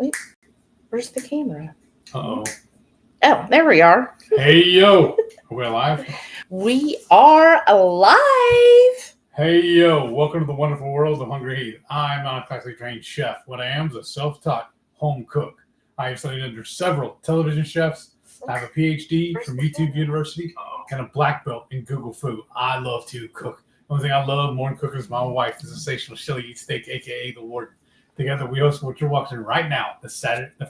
Wait, where's the camera? Uh-oh. Oh, there we are. Hey, yo. Are we alive? We are alive. Hey, yo. Welcome to the wonderful world of HungryHeath. I'm not a classically trained chef. What I am is a self-taught home cook. I have studied under several television chefs. I have a PhD from YouTube University and a black belt in Google Food. I love to cook. The only thing I love more than cooking is my wife, the sensational Shelly Eat Steak, a.k.a. the Warden. Together, we host what you're watching right now, the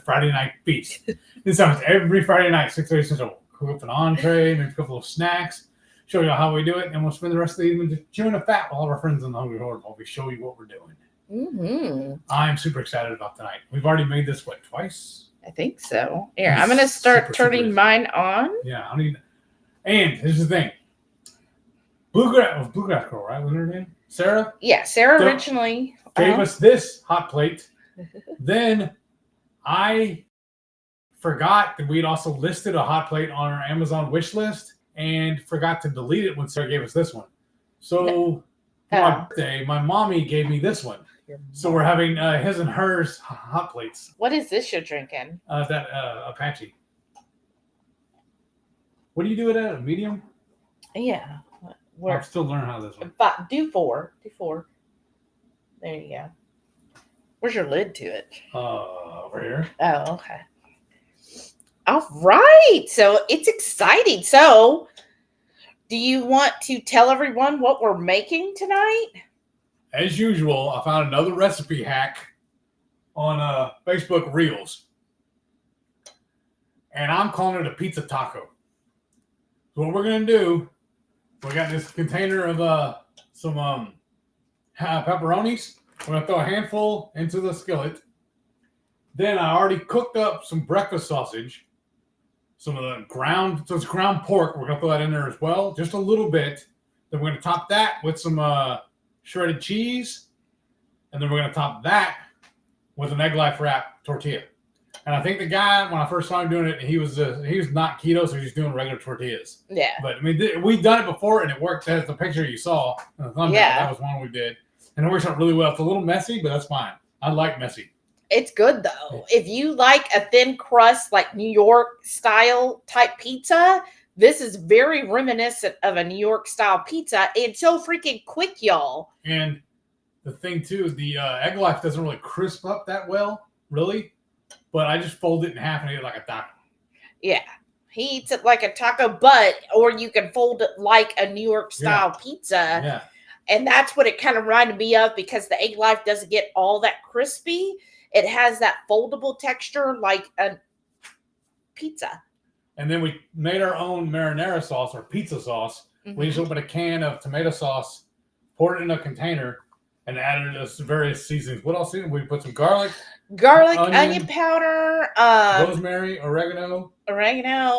Friday Night Feast. This happens every Friday night, 6:30 Central. Cook up an entree, maybe a couple of snacks, show you how we do it, and we'll spend the rest of the evening just chewing the fat with all of our friends on the HungryHorde while we show you what we're doing. Mm-hmm. I'm super excited about tonight. We've already made this, twice? I think so. Here, I'm going to start turning mine on. Yeah, I need. And here's the thing. Bluegrassgirl, right? Wasn't her name? Sara? Yeah, Sara originally gave us this hot plate. Then I forgot that we'd also listed a hot plate on our Amazon wish list and forgot to delete it when Sara gave us this one. So for my birthday, my mommy gave me this one. So we're having his and hers hot plates. What is this you're drinking? That Apache. What do you do it at? A medium? Yeah. I'm still learning how this one. Do four. There you go. Where's your lid to it? Over here. Oh, okay. All right. So it's exciting. So do you want to tell everyone what we're making tonight? As usual, I found another recipe hack on Facebook Reels. And I'm calling it a pizza taco. So what we're going to do, we got this container of some pepperonis. We're going to throw a handful into the skillet. Then I already cooked up some breakfast sausage. Some of the ground pork. We're going to throw that in there as well, just a little bit. Then we're going to top that with some shredded cheese. And then we're going to top that with an egg life wrap tortilla. And I think the guy, when I first saw him doing it, he was not keto, so he's doing regular tortillas. Yeah. But I mean, we've done it before, and it worked. That's the picture you saw in the thumbnail. Yeah. That was one we did. And it works out really well. It's a little messy, but that's fine. I like messy. It's good, though. If you like a thin crust, like New York style type pizza, this is very reminiscent of a New York style pizza. It's so freaking quick, y'all. And the thing, too, the egg life doesn't really crisp up that well, really. But I just fold it in half and eat it like a taco. Yeah. He eats it like a taco, or you can fold it like a New York style pizza. Yeah. And that's what it kind of reminded me of, because the egg life doesn't get all that crispy. It has that foldable texture like a pizza. And then we made our own marinara sauce or pizza sauce. Mm-hmm. We just opened a can of tomato sauce, poured it in a container, and added various seasonings. What else? We put some garlic, onion powder, rosemary, oregano, basil,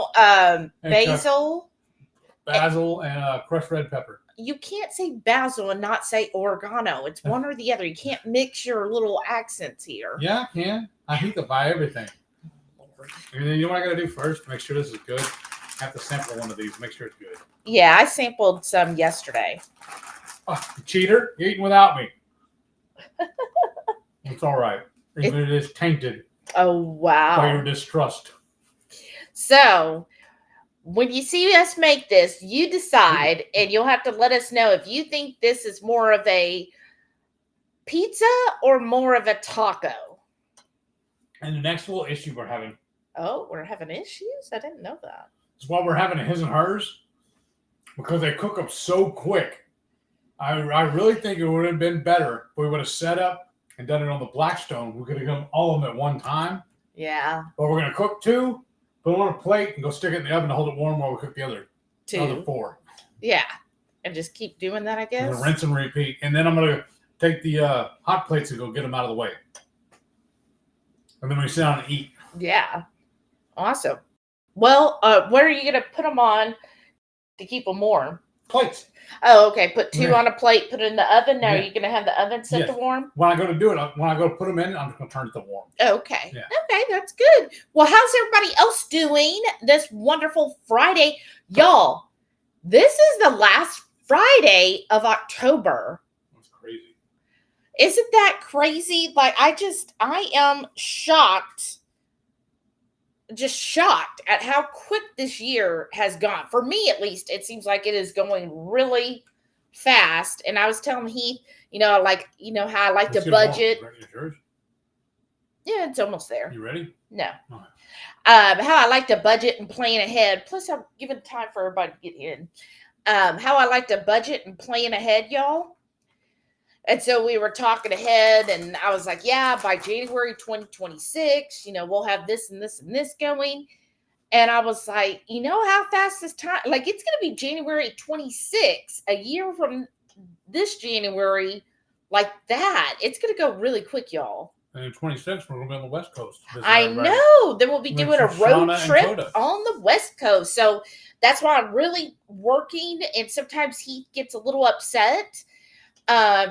and crushed red pepper. You can't say basil and not say oregano. It's one or the other. You can't mix your little accents here. Yeah, I can. I hate to buy everything. And then you know what I got to do first to make sure this is good? I have to sample one of these, make sure it's good. Yeah, I sampled some yesterday. Oh, cheater, you're eating without me. It's all right. Even if it is tainted. Oh, wow. By your distrust. So, when you see us make this, you decide, and you'll have to let us know if you think this is more of a pizza or more of a taco. And the next little issue we're having. Oh, we're having issues? I didn't know that. It's why we're having a his and hers, because they cook up so quick. I really think it would have been better if we would have set up and done it on the Blackstone. We could have done all of them at one time. Yeah. But we're going to cook two, put them on a plate, and go stick it in the oven to hold it warm while we cook the other four. Yeah. And just keep doing that, I guess. And rinse and repeat. And then I'm going to take the hot plates and go get them out of the way. And then we sit down and eat. Yeah. Awesome. Well, where are you going to put them on to keep them warm? Plates. Oh, okay. Put two on a plate, put it in the oven. Now you're going to have the oven set to warm? When I go to do it, when I go to put them in, I'm just going to turn it to warm. Okay. Yeah. Okay, that's good. Well, how's everybody else doing this wonderful Friday? Y'all, this is the last Friday of October. That's crazy. Isn't that crazy? Like, I am shocked, just shocked at how quick this year has gone. For me, at least, it seems like it is going really fast. And I was telling Heath, how I like to budget. Yeah, it's almost there. You ready? No. Right. How I like to budget and plan ahead. Plus, I'm giving time for everybody to get in. How I like to budget and plan ahead, y'all. And so we were talking ahead, and I was like, yeah, by January 2026, we'll have this and this and this going. And I was like, how fast this time, like, it's going to be January 26, a year from this January, like that. It's going to go really quick, y'all. And in 26, we're going to be on the West Coast. I know. Then we'll be doing a road trip on the West Coast. So that's why I'm really working. And sometimes Heath gets a little upset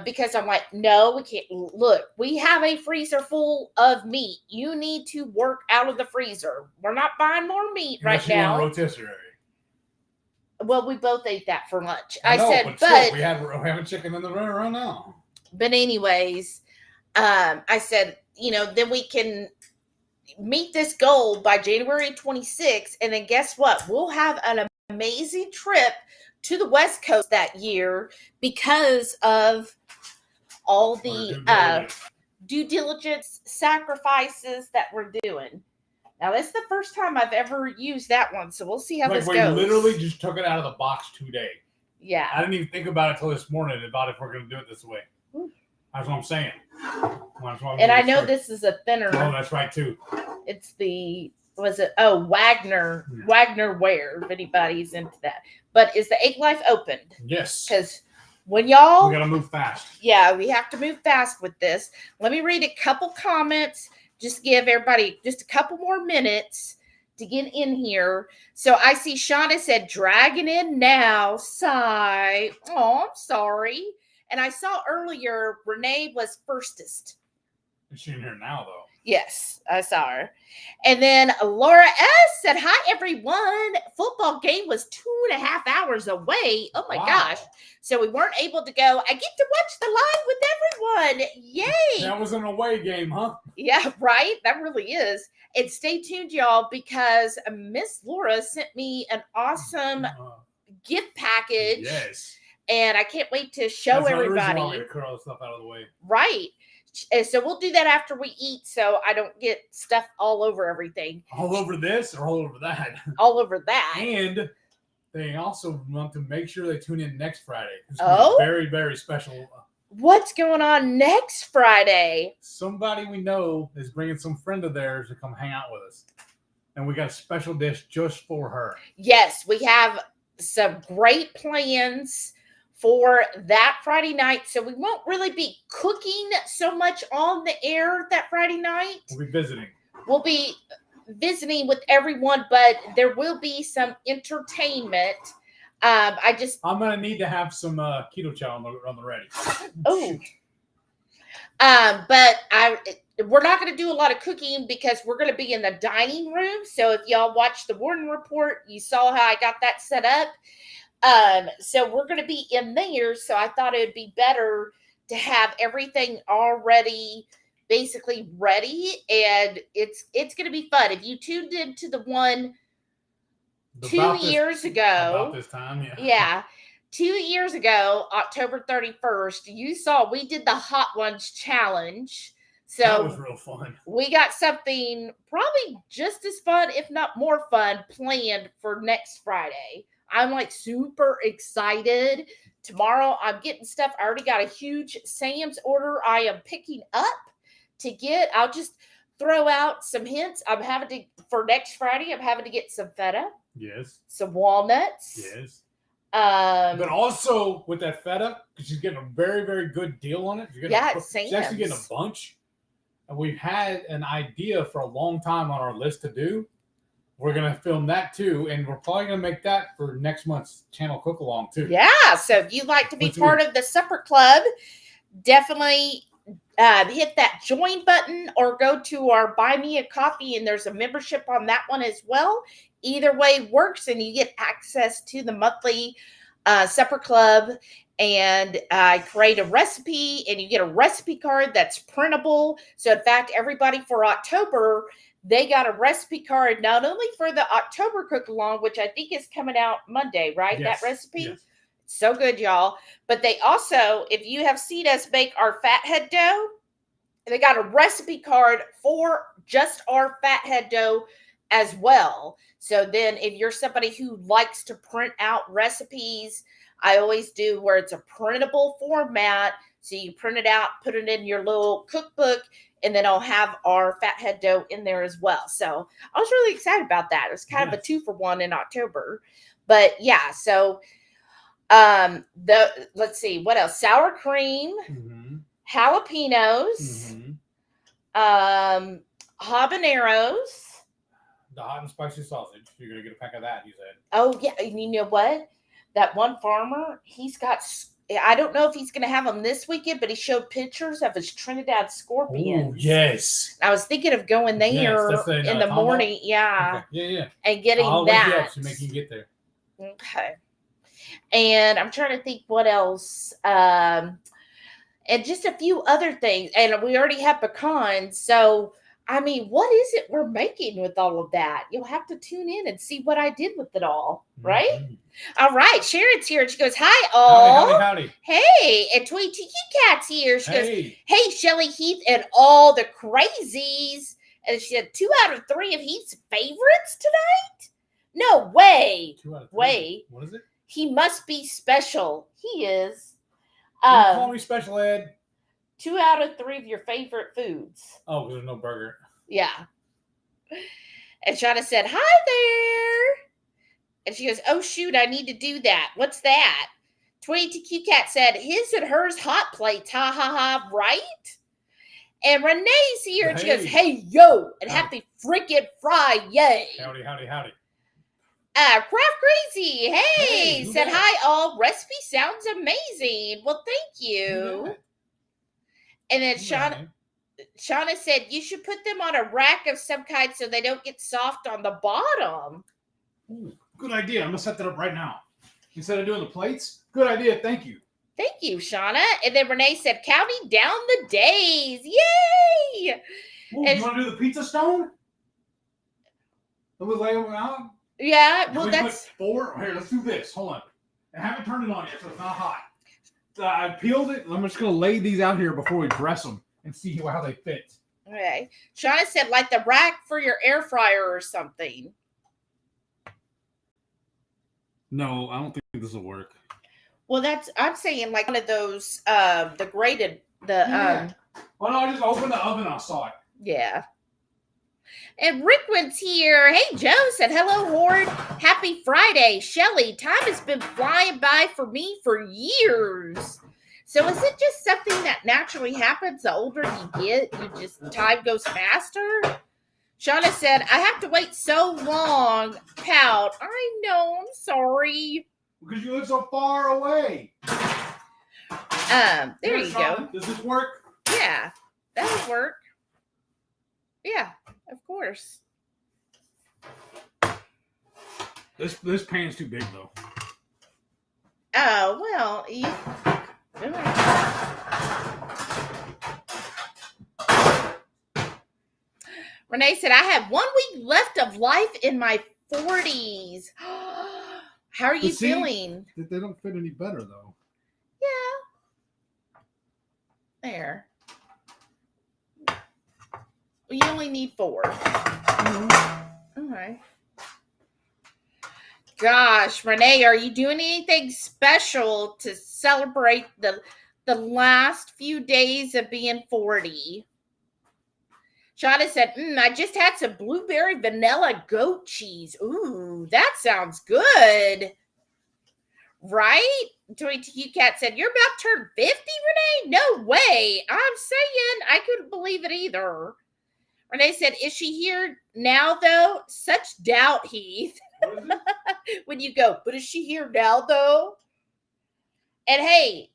because I'm like, no, we can't. Look, we have a freezer full of meat. You need to work out of the freezer. We're not buying more meat right now. Rotisserie. Well, we both ate that for lunch. I know, said, but we have chicken in the room right now. But anyways, I said, then we can meet this goal by January 26th. And then guess what? We'll have an amazing trip to the West Coast that year because of all the due diligence sacrifices that we're doing. Now, this is the first time I've ever used that one, so we'll see how this goes. We literally just took it out of the box today. Yeah. I didn't even think about it until this morning about if we're going to do it this way. That's what I'm saying. And I know this is a thinner. Oh, that's right, too. It's Wagner. Yeah. Wagner Ware, if anybody's into that. But is the egg life opened? Yes. Because when y'all... We got to move fast. Yeah, we have to move fast with this. Let me read a couple comments. Just give everybody just a couple more minutes to get in here. So I see Shauna said, dragging in now. Sigh. Oh, I'm sorry. And I saw earlier Renee was firstest. Is she in here now, though? Yes, I saw her. And then Laura S. said, hi, everyone. Football game was 2.5 hours away. Oh, my gosh. So we weren't able to go. I get to watch the live with everyone. Yay. That was an away game, huh? Yeah, right? That really is. And stay tuned, y'all, because Miss Laura sent me an awesome gift package. Yes. And I can't wait to show everybody. To cut all the stuff out of the way. Right. So we'll do that after we eat so I don't get stuff all over everything. All over this or all over that? All over that. And they also want to make sure they tune in next Friday. It's very, very special. What's going on next Friday? Somebody we know is bringing some friend of theirs to come hang out with us. And we got a special dish just for her. Yes, we have some great plans for that Friday night. So we won't really be cooking so much on the air that Friday night. We'll be visiting. We'll be visiting with everyone, but there will be some entertainment. I'm going to need to have some Ketochow on the ready. Oh. But we're not going to do a lot of cooking because we're going to be in the dining room. So if y'all watched the Warden Report, you saw how I got that set up. So we're going to be in there. So I thought it would be better to have everything already basically ready. And it's going to be fun. If you tuned into the one 2 years ago, about this time, yeah, 2 years ago, October 31st, you saw we did the Hot Ones Challenge. So that was real fun. We got something probably just as fun, if not more fun, planned for next Friday. I'm like super excited. Tomorrow I'm getting stuff. I already got a huge Sam's order I am picking up to get. I'll just throw out some hints. For next Friday, I'm having to get some feta. Yes. Some walnuts. Yes. But also with that feta, because she's getting a very, very good deal on it. She's actually getting a bunch. And we've had an idea for a long time on our list to do. We're going to film that too, and we're probably going to make that for next month's channel cook-along too. Yeah, so if you'd like to be part of the supper club, definitely hit that join button or go to our Buy Me a Coffee, and there's a membership on that one as well. Either way works, and you get access to the monthly supper club and I create a recipe, and you get a recipe card that's printable. So in fact, everybody for October, they got a recipe card, not only for the October cook along, which I think is coming out Monday, right? Yes, That recipe. yes. So good, y'all. But they also, if you have seen us make our fathead dough, they got a recipe card for just our fathead dough as well. So then if you're somebody who likes to print out recipes, I always do where it's a printable format. So you print it out, put it in your little cookbook, and then I'll have our fathead dough in there as well. So I was really excited about that. It was kind of a 2-for-1 in October. But yeah, so let's see, what else? Sour cream, jalapenos, habaneros. The hot and spicy sausage. You're gonna get a pack of that, you said. Oh yeah, and you know what? That one farmer, he's got. I don't know if he's going to have them this weekend, but he showed pictures of his Trinidad scorpions. Oh, yes. I was thinking of going there in the morning. Yeah. Okay. Yeah. And getting I'll that. wake you up to make you get there. Okay. And I'm trying to think what else. And just a few other things. And we already have pecans. So, I mean, what is it we're making with all of that? You'll have to tune in and see what I did with it all. Right? Mm-hmm. All right. Sharon's here. And she goes, hi, all. Howdy. Hey. And Tweet Tiki Cat's here. She goes, hey, Shelly, Heath, and all the crazies. And she said 2 out of 3 of Heath's favorites tonight? No way. 2 out of 3. Wait. What is it? He must be special. He is. Don't call me special ed. 2 out of 3 of your favorite foods. Oh, there's no burger. Yeah. And Shauna said, hi there. And she goes, oh, shoot, I need to do that. What's that? 22Q Cat said, his and hers hot plates. Ha, ha, ha, right? And Renee's here. And she goes, hey, yo. And happy freaking Friday. Howdy. Craft Crazy. Hey said, hi, all. Recipe sounds amazing. Well, thank you. Yeah. And then Shauna said, you should put them on a rack of some kind so they don't get soft on the bottom. Ooh, good idea. I'm going to set that up right now. Instead of doing the plates? Good idea. Thank you. Thank you, Shauna. And then Renee said, counting down the days. Yay! Ooh, you want to do the pizza stone? We'll lay them out? Yeah, well, that's... Put 4? Here, let's do this. Hold on. I haven't turned it on yet, so it's not hot. I peeled it. I'm just going to lay these out here before we dress them and see how they fit. Okay. Shauna said, like the rack for your air fryer or something. No, I don't think this will work. Well, I'm saying like one of those, the grated, Well, no, I just opened the oven. I saw it. Yeah. And Rickman's here. Hey, Joe said, hello, Horde. Happy Friday. Shelly, time has been flying by for me for years. So is it just something that naturally happens the older you get? Time goes faster? Shauna said, I have to wait so long. Pout. I know. I'm sorry. Because you live so far away. There you go. Does this work? Yeah, that'll work. Yeah, of course. This pan's too big though. Oh, well, Renee said, I have 1 week left of life in my 40s. How are you feeling? They don't fit any better though. Yeah. There. You only need 4. Mm-hmm. All right. Gosh, Renee, are you doing anything special to celebrate the last few days of being 40? Shauna said, I just had some blueberry vanilla goat cheese. Ooh, that sounds good. Right? 22Q Cat said, you're about to turn 50, Renee? No way. I'm saying I couldn't believe it either. Renee said, is she here now, though? Such doubt, Heath. When you go, but is she here now, though? And hey,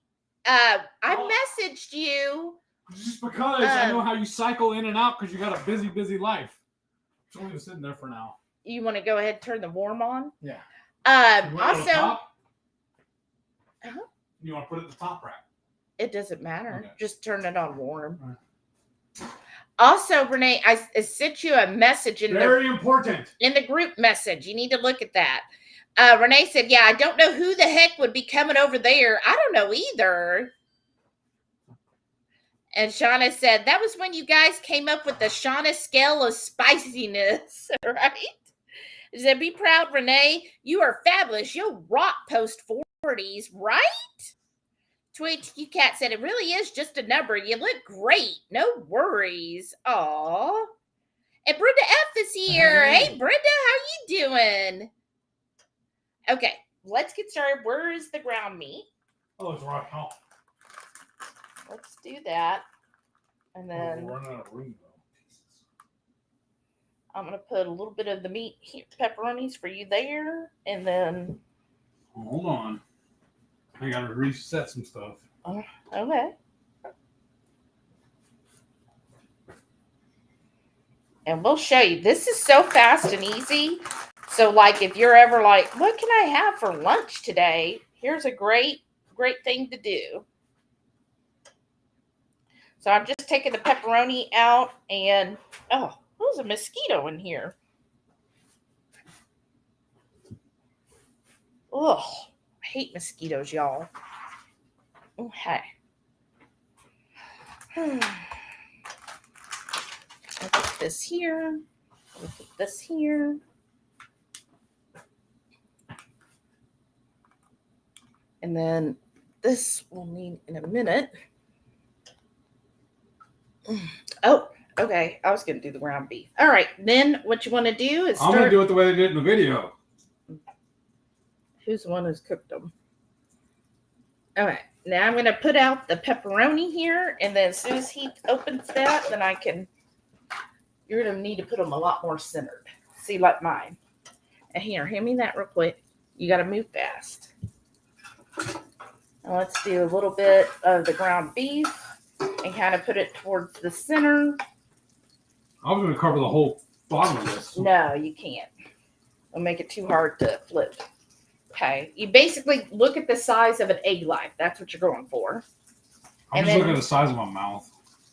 I messaged you. Just because I know how you cycle in and out because you got a busy, busy life. So I'm just sitting there for now. You want to go ahead and turn the warm on? Yeah. Also, You want to put it in the top rack? It doesn't matter. Okay. Just turn it on warm. All right. Also, Renee, I sent you a message in Very important. In the group message. You need to look at that. Renee said, yeah, I don't know who the heck would be coming over there. I don't know either. And Shauna said, that was when you guys came up with the Shauna scale of spiciness, right? She said, be proud, Renee. You are fabulous. You'll rock post 40s, right? Tweet you cat said, it really is just a number. You look great. No worries. Aw. And Brenda F is here. Hey, Brenda, how you doing? Okay, let's get started. Where is the ground meat? Oh, it's right. Oh. Let's do that. And then we're running out of room, though. I'm going to put a little bit of the meat here, pepperonis for you there. And then... Hold on. I got to reset some stuff. Okay. And we'll show you. This is so fast and easy. So, like, if you're ever like, what can I have for lunch today? Here's a great thing to do. So, I'm just taking the pepperoni out and, oh, there's a mosquito in here. Ugh, I hate mosquitoes, y'all. Okay. I'll put this here. I'll put this here. And then this we'll need in a minute. Oh, okay. I was going to do the ground beef. All right. Then what you want to do is I'm going to do it the way they did it in the video. Who's the one who's cooked them? All right. Now I'm going to put out the pepperoni here. And then as soon as Heath opens that, then I can... You're going to need to put them a lot more centered. See, like mine. And here, hand me that real quick. You got to move fast. Now let's do a little bit of the ground beef and kind of put it towards the center. I was going to cover the whole bottom of this. No, you can't. It'll make it too hard to flip. Okay. You basically look at the size of an egg life. That's what you're going for. I'm just looking at the size of my mouth.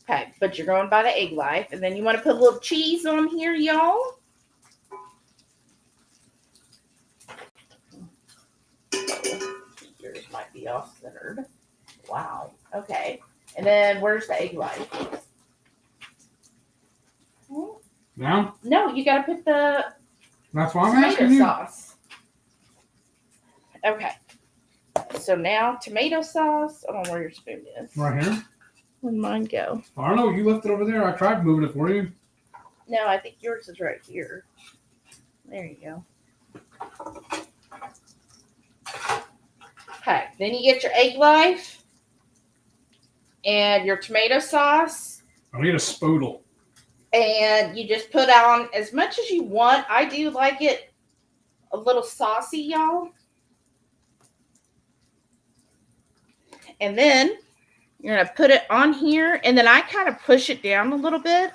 Okay, but you're going by the egg life. And then you want to put a little cheese on here, y'all. Yours might be off-centered. Wow. Okay. And then where's the egg life? Down? No, you got to put the That's why I'm asking you. sauce. Okay. So now tomato sauce. I don't know where your spoon is. Right here? Where'd mine go? I don't know. You left it over there. I tried moving it for you. No, I think yours is right here. There you go. Okay. Then you get your egg life and your tomato sauce. I need a spoodle. And you just put on as much as you want. I do like it a little saucy, y'all. And then you're going to put it on here. And then I kind of push it down a little bit.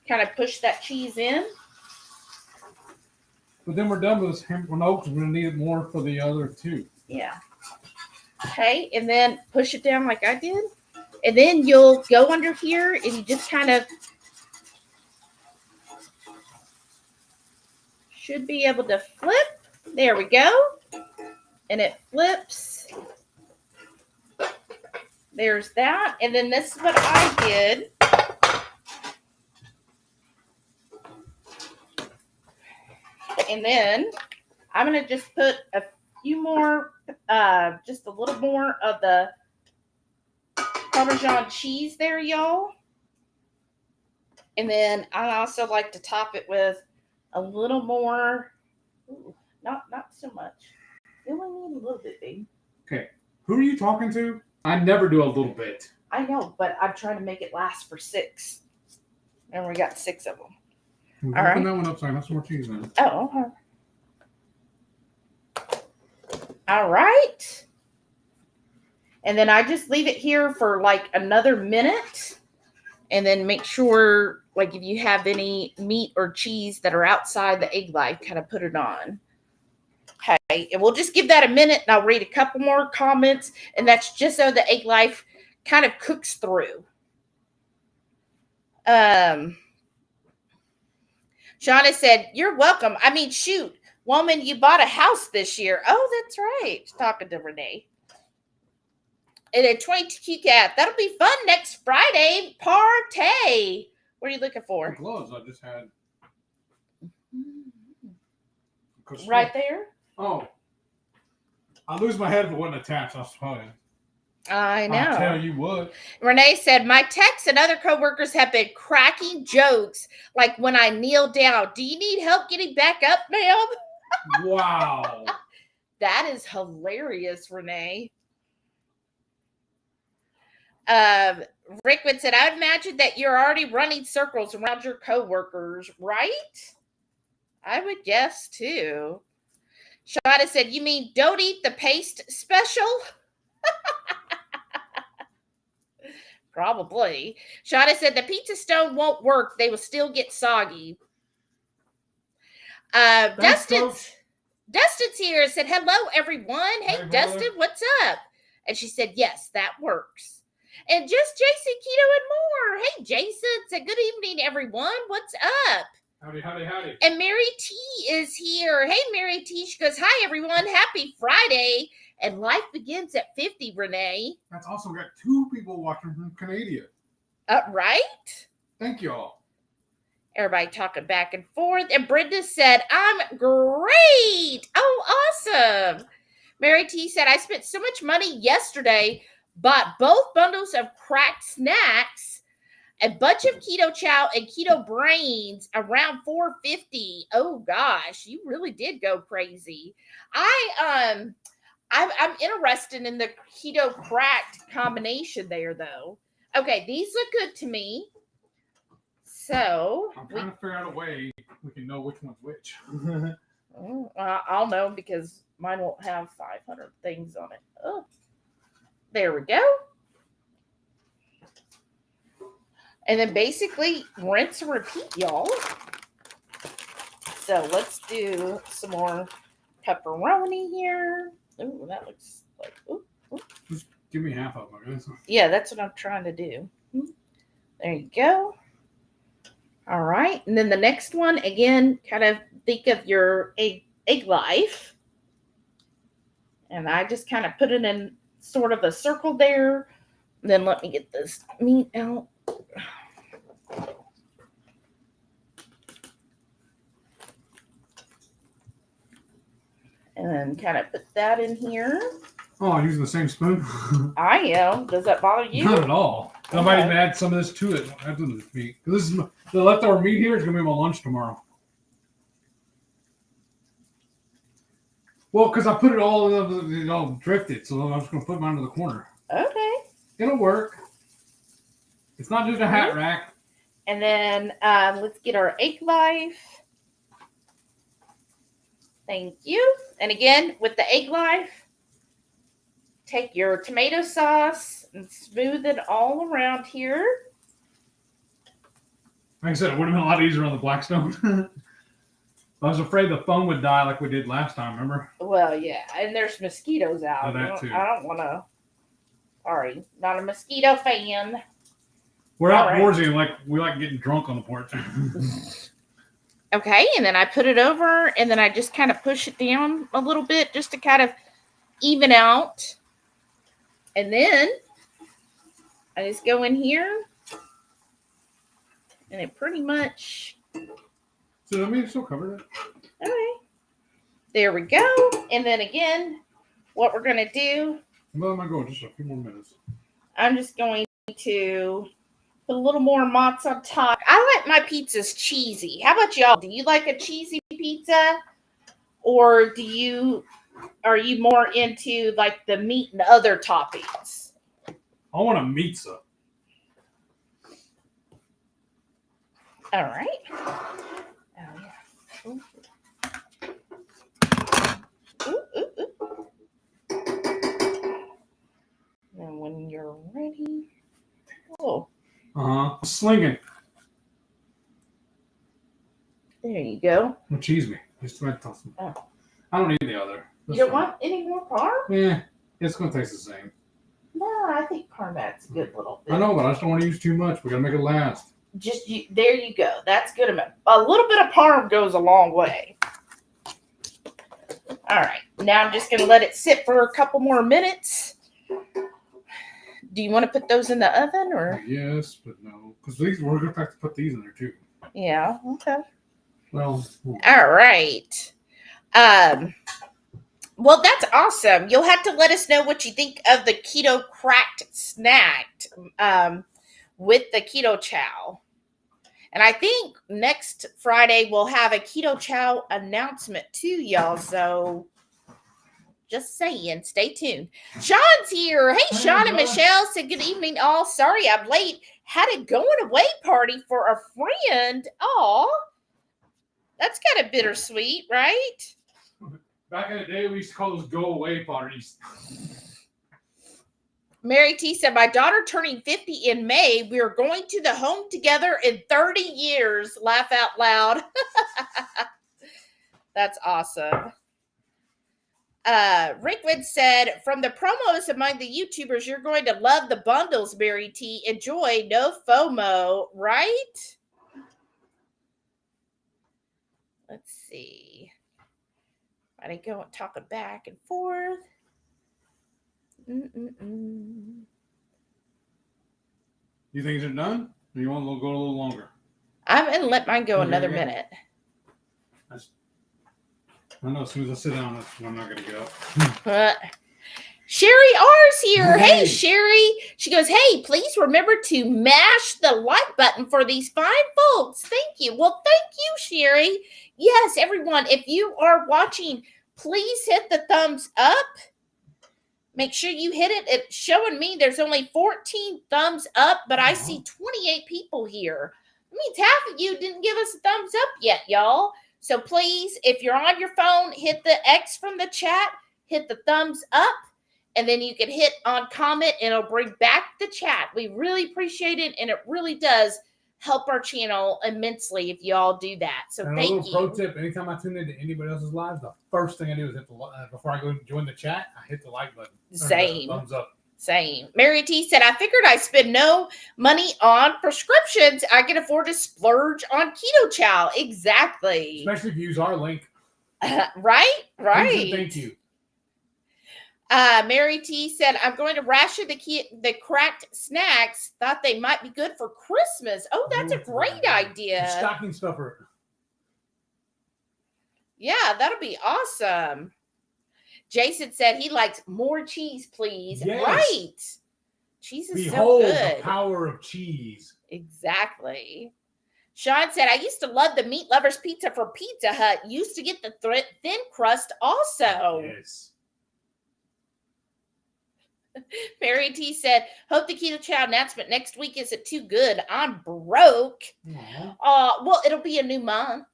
Kind of push that cheese in. But then we're done with this hamburger. No, because we're going to need it more for the other two. Yeah. Okay. And then push it down like I did. And then you'll go under here and you just kind of should be able to flip. There we go. And it flips. There's that. And then this is what I did. And then I'm going to just put a few more, just a little more of the Parmesan cheese there, y'all. And then I also like to top it with a little more, not so much. You only need a little bit, babe. Okay. Who are you talking to? I never do a little bit. I know, but I'm trying to make it last for 6. And we got 6 of them. Open All right. that one up so I have some more cheese in it. Oh, okay. All right. And then I just leave it here for like another minute. And then make sure, like, if you have any meat or cheese that are outside the egg life, kind of put it on. Okay, and we'll just give that a minute, and I'll read a couple more comments, and that's just so the egg life kind of cooks through. Shauna said, "You're welcome. I mean, shoot, woman, you bought a house this year." Oh, that's right. Talking to Renee. And then 22 cat. That'll be fun next Friday. Partay. What are you looking The for? gloves I just had. Right there. Oh. I'd lose my head if it wasn't attached, I suppose. I know. I'll tell you what. Renee said, "My techs and other coworkers have been cracking jokes like when I kneel down. Do you need help getting back up, ma'am?" Wow. That is hilarious, Renee. Rickwood said, "I would imagine that you're already running circles around your coworkers, right?" I would guess too. Shada said, "You mean don't eat the paste special?" Probably. Shada said, "The pizza stone won't work. They will still get soggy." Dustin's here and said, "Hello, everyone. Hey, Dustin, what's up?" And she said, "Yes, that works." And just Jason, Keto, and more. Hey, Jason said, "Good evening, everyone. What's up?" Howdy, howdy, howdy. And Mary T is here. Hey, Mary T. She goes, "Hi, everyone. Happy Friday." And life begins at 50, Renee. That's awesome. We got 2 people watching from Canada. Right? Thank you all. Everybody talking back and forth. And Brenda said, "I'm great." Oh, awesome. Mary T said, "I spent so much money yesterday, bought both bundles of cracked snacks, a bunch of keto chow and keto brains around $4.50. Oh gosh, you really did go crazy. I'm interested in the Keto Krack'd combination there, though. Okay, these look good to me. So I'm trying to figure out a way we can know which one's which. I'll know because mine won't have 500 things on it. Oh, there we go. And then basically rinse and repeat, y'all. So let's do some more pepperoni here. Ooh, that looks like, ooh. Just give me half of them, I guess. Yeah, that's what I'm trying to do. There you go. All right. And then the next one, again, kind of think of your egg life. And I just kind of put it in sort of a circle there. And then let me get this meat out. And then kind of put that in here. Oh, I'm using the same spoon? I am. Does that bother you? Not at all. I might even add some of this to it after the meat. This is the leftover meat here is going to be my lunch tomorrow. Well, because I put it all drifted, so I'm just going to put mine to the corner. Okay. It'll work. It's not just a hat rack. And then let's get our egg life. Thank you. And again, with the egg life, take your tomato sauce and smooth it all around here. Like I said, it would have been a lot easier on the Blackstone. I was afraid the phone would die like we did last time, remember? Well, yeah. And there's mosquitoes out. Oh, that too. I don't want to. Sorry, not a mosquito fan. We're outdoorsy and we like getting drunk on the porch. Okay, and then I put it over, and then I just kind of push it down a little bit just to kind of even out. And then I just go in here, and it pretty much. So I mean, still covered it. Okay, there we go. And then again, what we're gonna do? Well, I'm gonna go just a few more minutes. I'm just going to put a little more mozz on top. I like my pizzas cheesy. How about y'all? Do you like a cheesy pizza, or are you more into like the meat and other toppings? I want a pizza. All right. Oh yeah. Ooh. Ooh. And when you're ready. Oh. Slinging. There you go. Well, cheese me. Just try to toss them. Oh. I don't need the other. You don't want any more parm? Yeah, it's going to taste the same. No, I think parm adds a good little bit. I know, but I just don't want to use too much. We got to make it last. There you go. That's good enough. A little bit of parm goes a long way. All right. Now I'm just going to let it sit for a couple more minutes. Do you want to put those in the oven or? Yes, but no. Because we're going to have to put these in there too. Yeah. Okay. Well. All right. Well, that's awesome. You'll have to let us know what you think of the Keto Krack'd snack with the Ketochow. And I think next Friday we'll have a Ketochow announcement too, y'all. So just saying, stay tuned. Sean's here. Hey, Sean and Michelle said good evening all. Sorry I'm late. Had a going away party for a friend. Aw, that's kind of bittersweet, right? Back in the day, we used to call those go-away parties. Mary T said, my daughter turning 50 in May. We are going to the home together in 30 years. Laugh out loud. That's awesome. Rickwood said, from the promos among the YouTubers, you're going to love the bundles, Mary T. Enjoy, no FOMO, right? Let's see. I didn't go talking back and forth. You think it's done? Or you want to go a little longer? I'm going to let mine go another minute. I know as soon as I sit down, that's when I'm not going to go. Sherry R's here. Hey, Sherry. She goes, hey, please remember to mash the like button for these fine folks. Thank you. Well, thank you, Sherry. Yes, everyone, if you are watching, please hit the thumbs up. Make sure you hit it. It's showing me there's only 14 thumbs up, but I see 28 people here. That means half of you didn't give us a thumbs up yet, y'all. So please, if you're on your phone, hit the X from the chat, hit the thumbs up, and then you can hit on comment, and it'll bring back the chat. We really appreciate it, and it really does help our channel immensely if you all do that. So and thank you. A little pro tip, anytime I tune into anybody else's lives, the first thing I do is hit the before I go join the chat, I hit the like button. Same. Thumbs up. Same. Mary T said, I figured I spend no money on prescriptions. I can afford to splurge on Ketochow. Exactly. Especially if you use our link. Right? Please, thank you. Mary T said, I'm going to ration the cracked snacks. Thought they might be good for Christmas. Oh, that's a great idea. Stocking stuffer. Yeah, that'll be awesome. Jason said he likes more cheese, please. Yes. Right. Cheese is Behold so good. The power of cheese. Exactly. Sean said, I used to love the Meat Lovers Pizza from Pizza Hut. Used to get the thin crust also. Yes. Mary T said, hope the Ketochow announcement next week isn't too good. I'm broke. Well, it'll be a new month.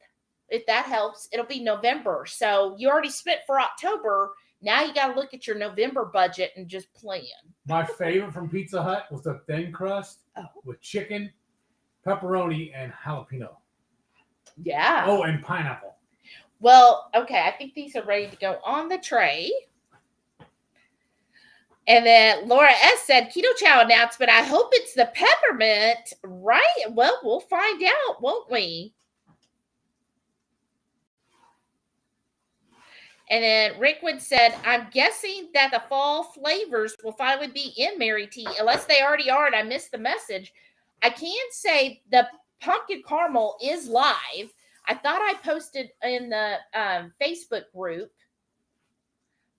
If that helps, it'll be November. So you already spent for October. Now you got to look at your November budget and just plan. My favorite from Pizza Hut was the thin crust with chicken, pepperoni, and jalapeno. Yeah. Oh, and pineapple. Well, okay. I think these are ready to go on the tray. And then Laura S. said, Ketochow announcement. I hope it's the peppermint. Right? Well, we'll find out, won't we? And then Rickwood said, I'm guessing that the fall flavors will finally be in Mary T. Unless they already are and I missed the message. I can say the pumpkin caramel is live. I thought I posted in the Facebook group.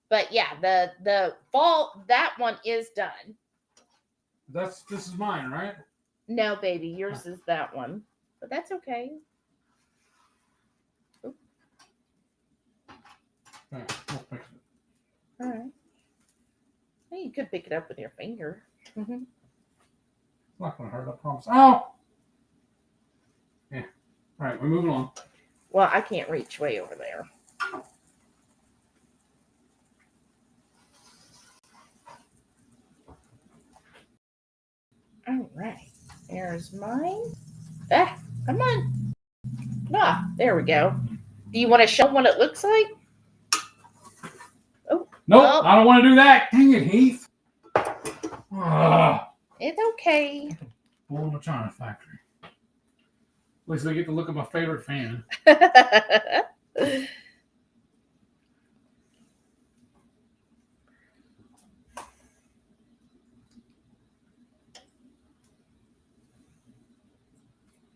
But yeah, the fall, that one is done. This is mine, right? No, baby, yours is that one. But that's okay. All right, we'll fix it. All right. Well, you could pick it up with your finger. Mm-hmm. It's not going to hurt, I promise. Oh! Yeah. All right, we're moving on. Well, I can't reach way over there. All right. There's mine. Come on. There we go. Do you want to show what it looks like? Nope, Oh. I don't want to do that. Dang it, Heath. It's okay. Bull in the China factory. At least they get to look at my favorite fan. Dang,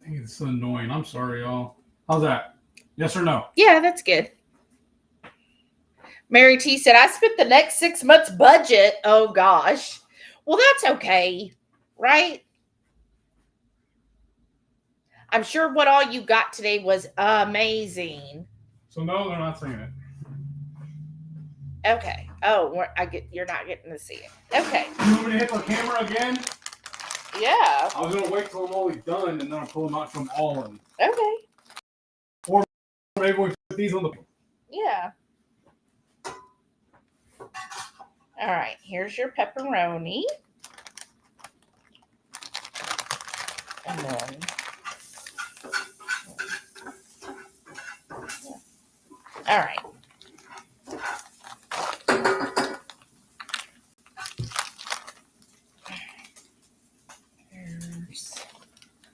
it's so annoying. I'm sorry, y'all. How's that? Yes or no? Yeah, that's good. Mary T said, I spent the next 6 months budget. Oh, gosh. Well, that's okay, right? I'm sure what all you got today was amazing. So no, they're not saying it. Okay. Oh, you're not getting to see it. Okay. You want me to hit the camera again? Yeah. I was gonna wait till I'm always done and then I'll pull them out from all in. Okay. Or maybe we put these on the. Yeah. All right. Here's your pepperoni. And then. All right.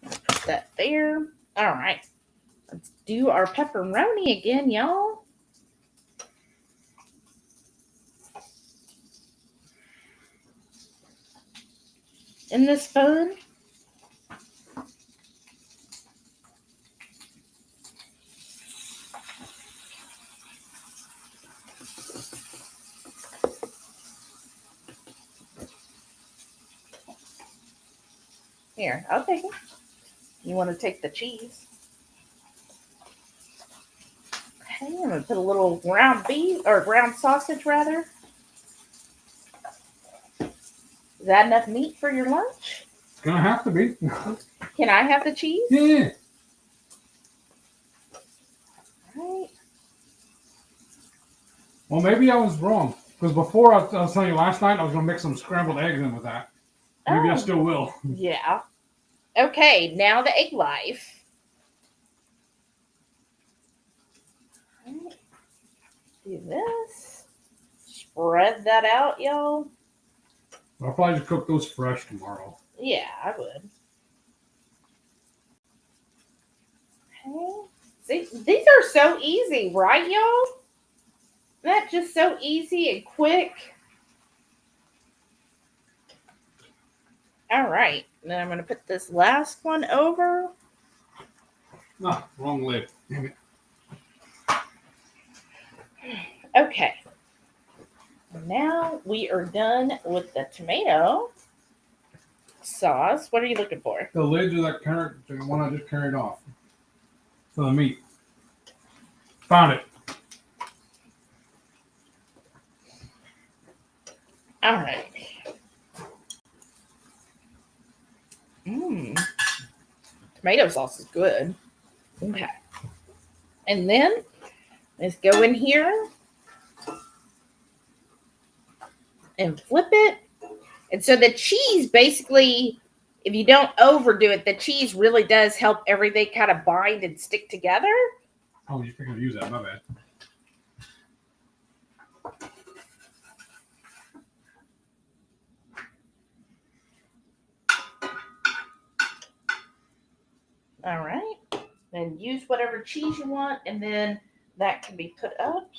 Put that there. All right. Let's do our pepperoni again, y'all. Isn't this fun? Here, I'll take it. You want to take the cheese? Okay, I'm going to put a little ground beef, or ground sausage, rather. Is that enough meat for your lunch? It's gonna have to be. Can I have the cheese? Yeah. All right. Well, maybe I was wrong. Because before I was telling you last night, I was gonna mix some scrambled eggs in with that. Maybe I still will. Yeah. Okay, now the egg life. Right. Do this. Spread that out, y'all. I'll probably just cook those fresh tomorrow. Yeah, I would. Okay. See, these are so easy, right, y'all? That's just so easy and quick. All right. Then I'm going to put this last one over. Ah, wrong lid. Damn it. Okay. Now we are done with the tomato sauce. What are you looking for? The lid of that carrot, the one I just carried off. For the meat. Found it. All right. Tomato sauce is good. Okay. And then let's go in here and flip it. And so the cheese basically, if you don't overdo it, the cheese really does help everything kind of bind and stick together. Oh, you're going to use that. My bad. All right. Then use whatever cheese you want, and then that can be put up.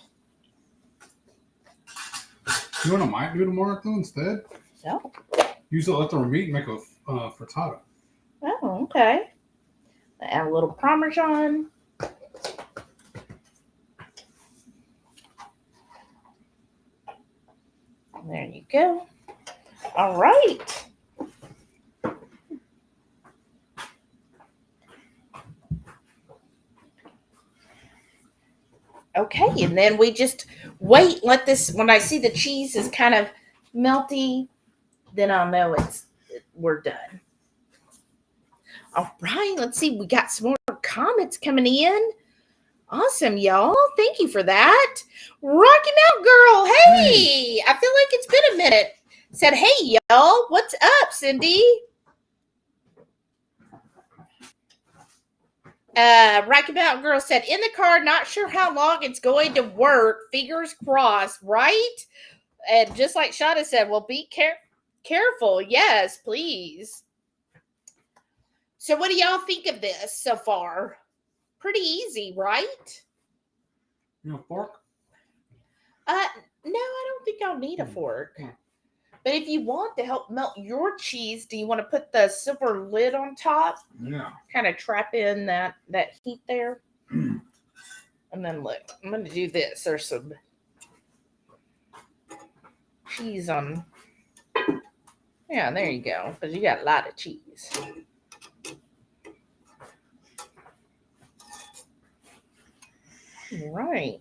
You want to might do tomorrow though instead? No. Use the leftover meat and make a frittata. Oh, okay. Add a little Parmesan. There you go. All right. Okay, and then we just wait. Let this, when I see the cheese is kind of melty, then I'll know we're done. All right, let's see. We got some more comments coming in. Awesome, y'all. Thank you for that. Rocky Mountain Girl. Hey, I feel like it's been a minute. Said, hey, y'all. What's up, Cindy? Rockabout Girl said, in the car, not sure how long it's going to work. Fingers crossed, right? And just like Shada said, well, be careful. Yes, please. So what do y'all think of this so far? Pretty easy, right? You know, fork? No, I don't think I'll need a fork. But if you want to help melt your cheese, do you want to put the silver lid on top? Yeah. Kind of trap in that heat there. And then look, I'm going to do this. There's some cheese on. Yeah, there you go. Because you got a lot of cheese. Right.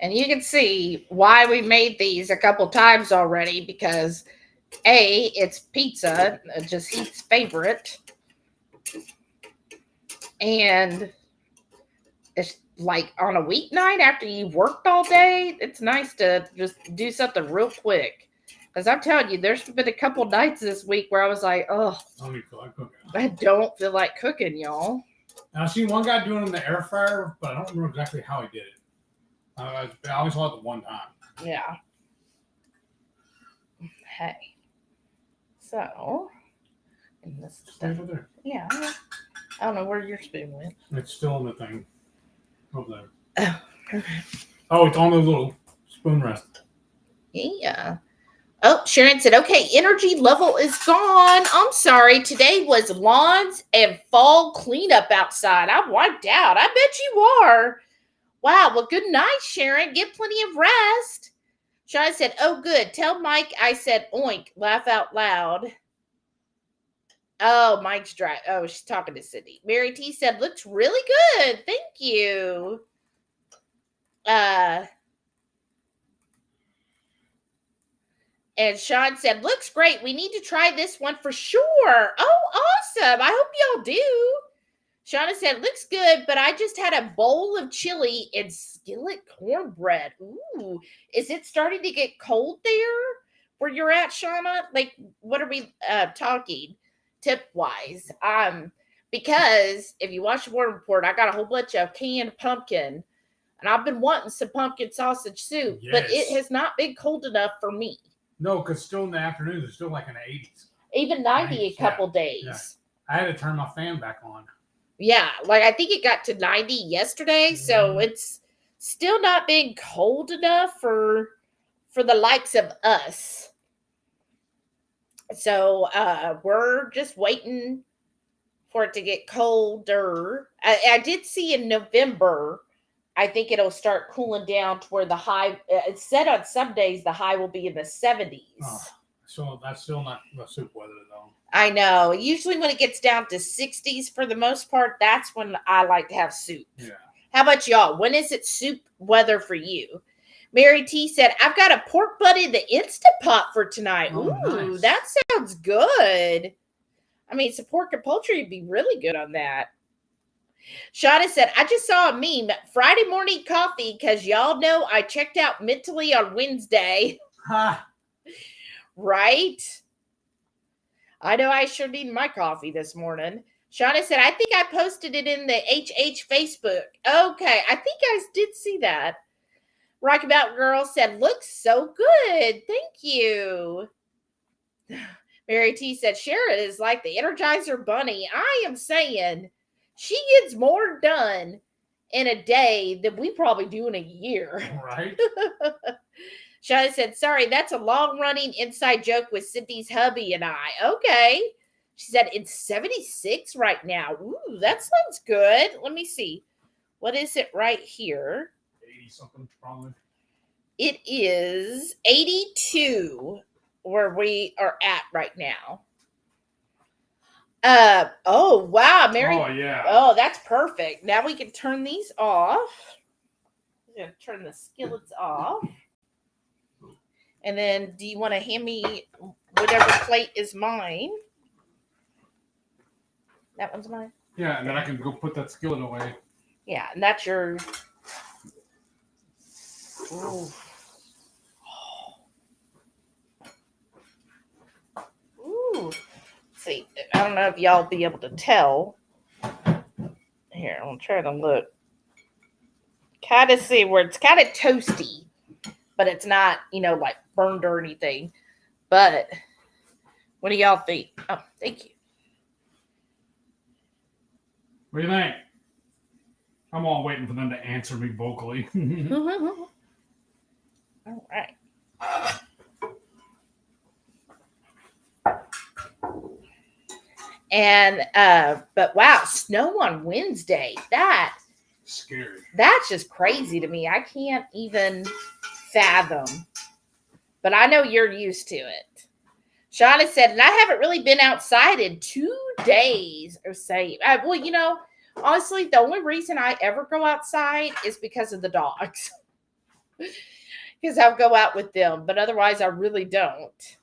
And you can see why we made these a couple times already, because A, it's pizza, just Heath's favorite. And it's like on a weeknight after you've worked all day, it's nice to just do something real quick. Because I'm telling you, there's been a couple nights this week where I was like, oh, I don't even feel like cooking. I don't feel like cooking, y'all. Now, I've seen one guy doing it in the air fryer, but I don't remember exactly how he did it. I always saw it the one time. Yeah. Hey. So. And this Spoon over there. Yeah. I don't know where your spoon went. It's still in the thing. Over Oh, there. okay. Oh, it's on the little spoon rest. Yeah. Oh, Sharon said, okay, energy level is gone. I'm sorry. Today was lawns and fall cleanup outside. I'm wiped out. I bet you are. Wow. Well, good night, Sharon. Get plenty of rest. Sharon said, oh, good. Tell Mike I said oink. Laugh out loud. Oh, Mike's dry. Oh, she's talking to Cindy. Mary T said, looks really good. Thank you. And Sean said, looks great. We need to try this one for sure. Oh, awesome. I hope y'all do. Shauna said, looks good, but I just had a bowl of chili and skillet cornbread. Ooh, is it starting to get cold there where you're at, Shauna? Like, what are we talking tip-wise? Because if you watch the War Report, I got a whole bunch of canned pumpkin, and I've been wanting some pumpkin sausage soup, but it has not been cold enough for me. No, because still in the afternoons, it's still like in the 80s. Even 90 a couple days. Yeah. I had to turn my fan back on. Yeah, like I think it got to 90 yesterday, so it's still not being cold enough for the likes of us. So we're just waiting for it to get colder. I did see in November, I think it'll start cooling down to where the high, it's said on some days the high will be in the 70s. Oh, so that's still not the soup weather though. I know. Usually when it gets down to 60s for the most part, that's when I like to have soup. Yeah. How about y'all? When is it soup weather for you? Mary T said, I've got a pork butt in the Instant Pot for tonight. Oh, ooh, nice. That sounds good. I mean, some pork and poultry would be really good on that. Shauna said, I just saw a meme. Friday morning coffee, because y'all know I checked out mentally on Wednesday. Ha! Right? I know I sure need my coffee this morning. Shauna said, I think I posted it in the HH Facebook. Okay, I think I did see that. Rockabout Girl said, looks so good. Thank you. Mary T said, Sharon is like the Energizer Bunny. I am saying she gets more done in a day than we probably do in a year. Right. Shauna said, sorry, that's a long-running inside joke with Cindy's hubby and I. Okay. She said, it's 76 right now. Ooh, that sounds good. Let me see. What is it right here? 80-something, probably. It is 82 where we are at right now. Oh, wow, Mary. Oh, yeah. Oh, that's perfect. Now we can turn these off. I'm going to turn the skillets off. And then do you want to hand me whatever plate is mine? That one's mine? Yeah, and then I can go put that skillet away. Yeah, and that's your... Ooh. Ooh. Let's see. don't know if y'all be able to tell. Here, I'm trying to look. Kind of see where it's kind of toasty, but it's not, like burned or anything. But what do y'all think? Oh, thank you. What do you think? I'm all waiting for them to answer me vocally. All right. And but wow, snow on Wednesday. That's scary. That's just crazy to me. I can't even fathom. But I know you're used to it. Shauna said, and I haven't really been outside in 2 days or say. Well, honestly, the only reason I ever go outside is because of the dogs. Because I'll go out with them, but otherwise I really don't.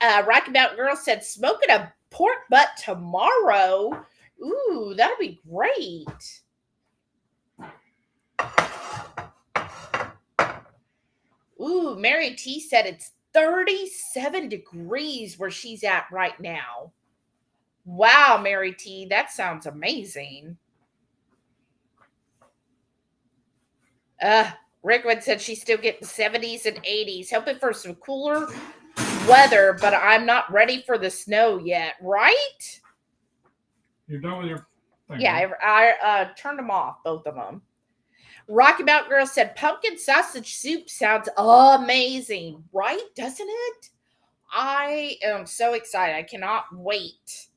Rocky Mountain Girl said, smoking a pork butt tomorrow. Ooh, that'll be great. Ooh, Mary T said it's 37 degrees where she's at right now. Wow, Mary T, that sounds amazing. Rickwood said she's still getting 70s and 80s, hoping for some cooler weather, but I'm not ready for the snow yet, right? You're done with your thing? Yeah, I turned them off, both of them. Rocky Mountain Girl said pumpkin sausage soup sounds amazing, right? Doesn't it? I am so excited. I cannot wait.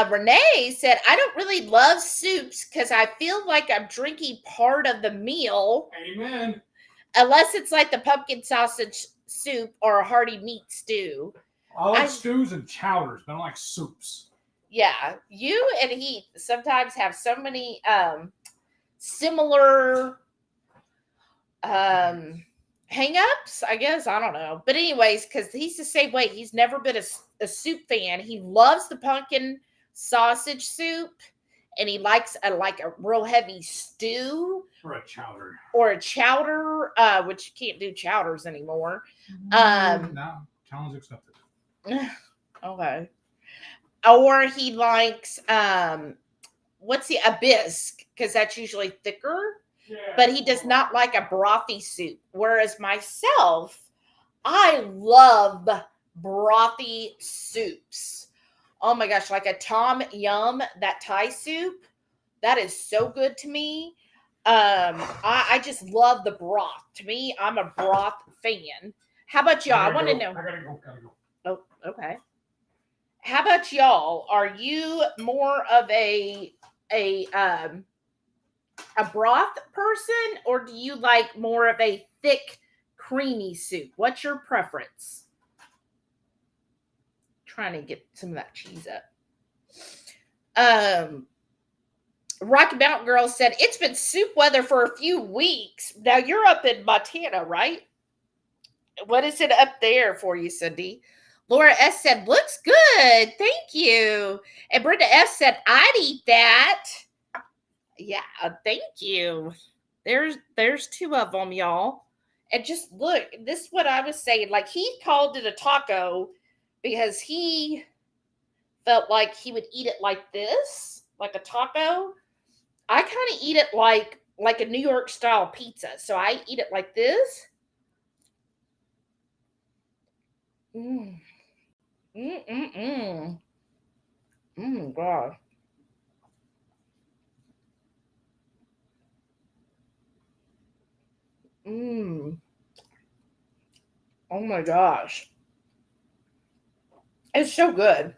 Renee said, I don't really love soups because I feel like I'm drinking part of the meal. Amen. Unless it's like the pumpkin sausage soup or a hearty meat stew. I like stews and chowders, but I don't like soups. Yeah, you and Heath sometimes have so many similar hang-ups, I guess. I don't know. But anyways, because he's the same way. He's never been a soup fan. He loves the pumpkin sausage soup, and he likes a real heavy stew. Or a chowder, which you can't do chowders anymore. No, challenge accepted. Okay. Or he likes what's the a bisque, because that's usually thicker. Yeah, but he does not like a brothy soup. Whereas myself, I love brothy soups. Oh my gosh, like a Tom Yum, that Thai soup, that is so good to me. I just love the broth. To me, I'm a broth fan. How about y'all? I want to know. I gotta go. Oh, okay. How about y'all? Are you more of a broth person, or do you like more of a thick, creamy soup? What's your preference? Trying to get some of that cheese up. Rocky Mountain Girl said, it's been soup weather for a few weeks. Now you're up in Montana, right? What is it up there for you, Cindy? Laura S said, looks good. Thank you. And Brenda F said, I'd eat that. Yeah, thank you. There's two of them, y'all. And just look, this is what I was saying. Like, he called it a taco because he felt like he would eat it like this, like a taco. I kind of eat it like a New York style pizza. So I eat it like this. God. Oh my gosh. It's so good.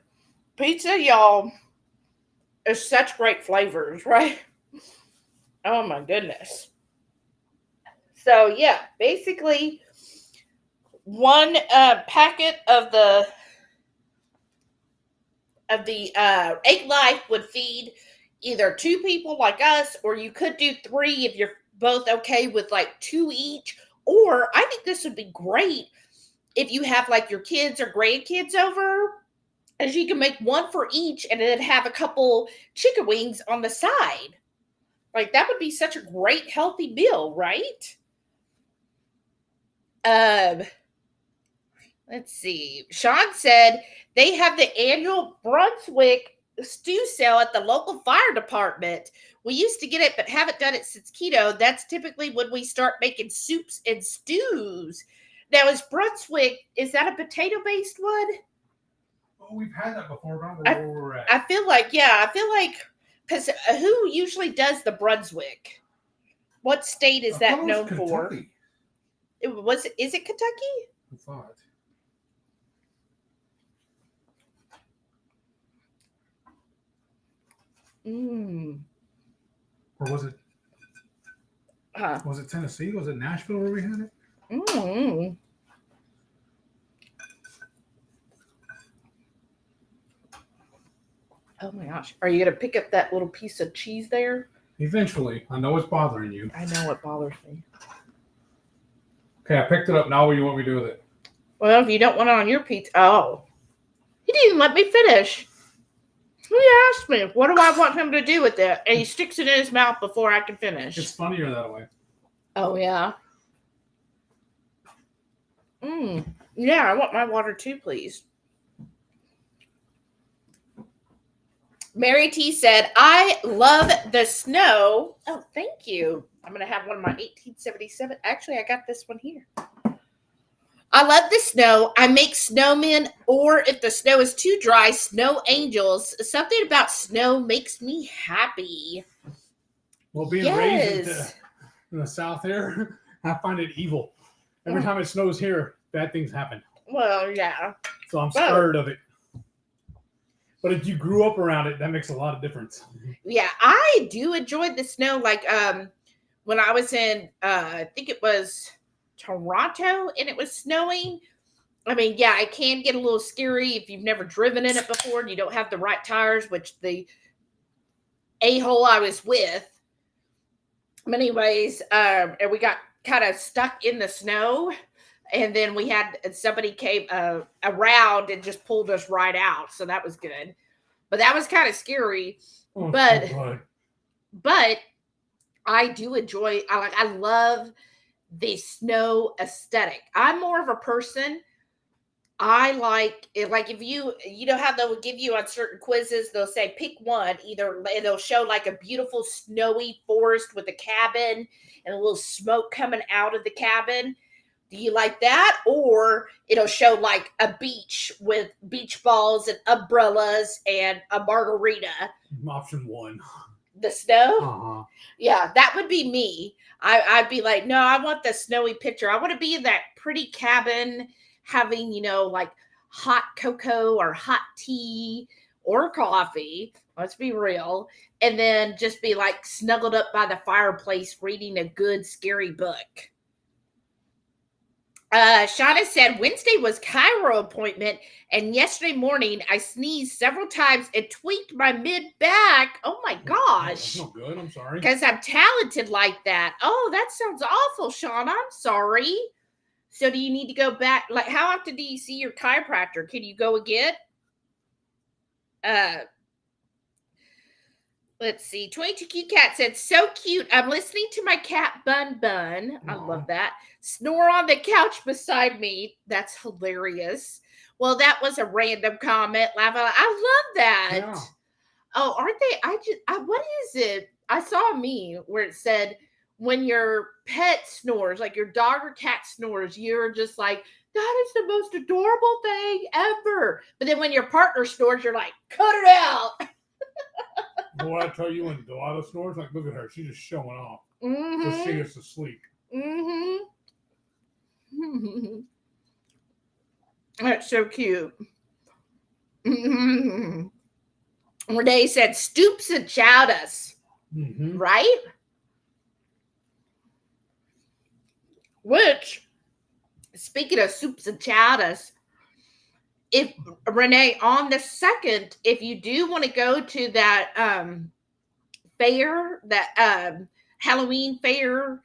Pizza, y'all, is such great flavors, right? Oh my goodness. So yeah, basically one packet of the Egg Life would feed either 2 people like us, or you could do 3 if you're both okay with like 2 each. Or I think this would be great if you have like your kids or grandkids over, as you can make 1 for each and then have a couple chicken wings on the side. Like, that would be such a great healthy meal, right? Let's Let's see. Sean said they have the annual Brunswick stew sale at the local fire department. We used to get it, but haven't done it since keto. That's typically when we start making soups and stews. Now, is Brunswick, is that a potato-based one? Oh, we've had that before. Remember where we're at. I feel like, because who usually does the Brunswick? What state is that known for? Is it Kentucky? I thought. Or was it? Was it Tennessee? Was it Nashville where we had it? Oh my gosh. Are you going to pick up that little piece of cheese there? Eventually. I know it's bothering you. I know it bothers me. Okay, I picked it up. Now what do you want me to do with it? Well, if you don't want it on your pizza. Oh. He didn't even let me finish. He asked me, what do I want him to do with it? And he sticks it in his mouth before I can finish. It's funnier that way. Oh, yeah. Yeah, I want my water too, please. Mary T said, I love the snow. Oh, thank you. I'm going to have one of my 1877. Actually, I got this one here. I love the snow. I make snowmen, or if the snow is too dry, snow angels. Something about snow makes me happy. Well, being raised in the South here, I find it evil. Every time it snows here, bad things happen. Well, yeah. So I'm scared of it. But if you grew up around it, that makes a lot of difference. Yeah, I do enjoy the snow. Like when I was in, I think it was Toronto, and it was snowing. I mean, yeah, it can get a little scary if you've never driven in it before and you don't have the right tires, which the a-hole I was with. Anyways, and we got kind of stuck in the snow, and then we had somebody came around and just pulled us right out, so that was good. But that was kind of scary. But I do enjoy. I love the snow aesthetic. I'm more of a person. I like it. Like if you know how they'll give you on certain quizzes, they'll say pick one. Either they'll show like a beautiful snowy forest with a cabin and a little smoke coming out of the cabin. Do you like that? Or it'll show like a beach with beach balls and umbrellas and a margarita. Option one. The snow? Uh-huh. Yeah, that would be me. I'd be like, no, I want the snowy picture. I want to be in that pretty cabin having, like hot cocoa or hot tea or coffee. Let's be real. And then just be like snuggled up by the fireplace reading a good scary book. Shauna said Wednesday was chiro appointment, and yesterday morning I sneezed several times and tweaked my mid back. Oh my gosh. That's not good. I'm sorry. Because I'm talented like that. Oh, that sounds awful, Shauna. I'm sorry. So do you need to go back? Like, how often do you see your chiropractor? Can you go again? Let's see. 22Q Cat said, so cute. I'm listening to my cat Bun Bun. I love that. Snore on the couch beside me. That's hilarious. Well, that was a random comment. I love that. Yeah. Oh, aren't they? What is it? I saw a meme where it said, when your pet snores, like your dog or cat snores, you're just like, that is the most adorable thing ever. But then when your partner snores, you're like, cut it out. Boy, I tell you, when Delilah snores, like, look at her. She's just showing off. Mm-hmm. Just see us asleep. Mm-hmm. That's so cute. Mm-hmm. Renee said, stoops and chowdas. Mm-hmm. Right? Which, speaking of soups and chowdas, if Renee, on the 2nd, if you do want to go to that fair, that Halloween fair,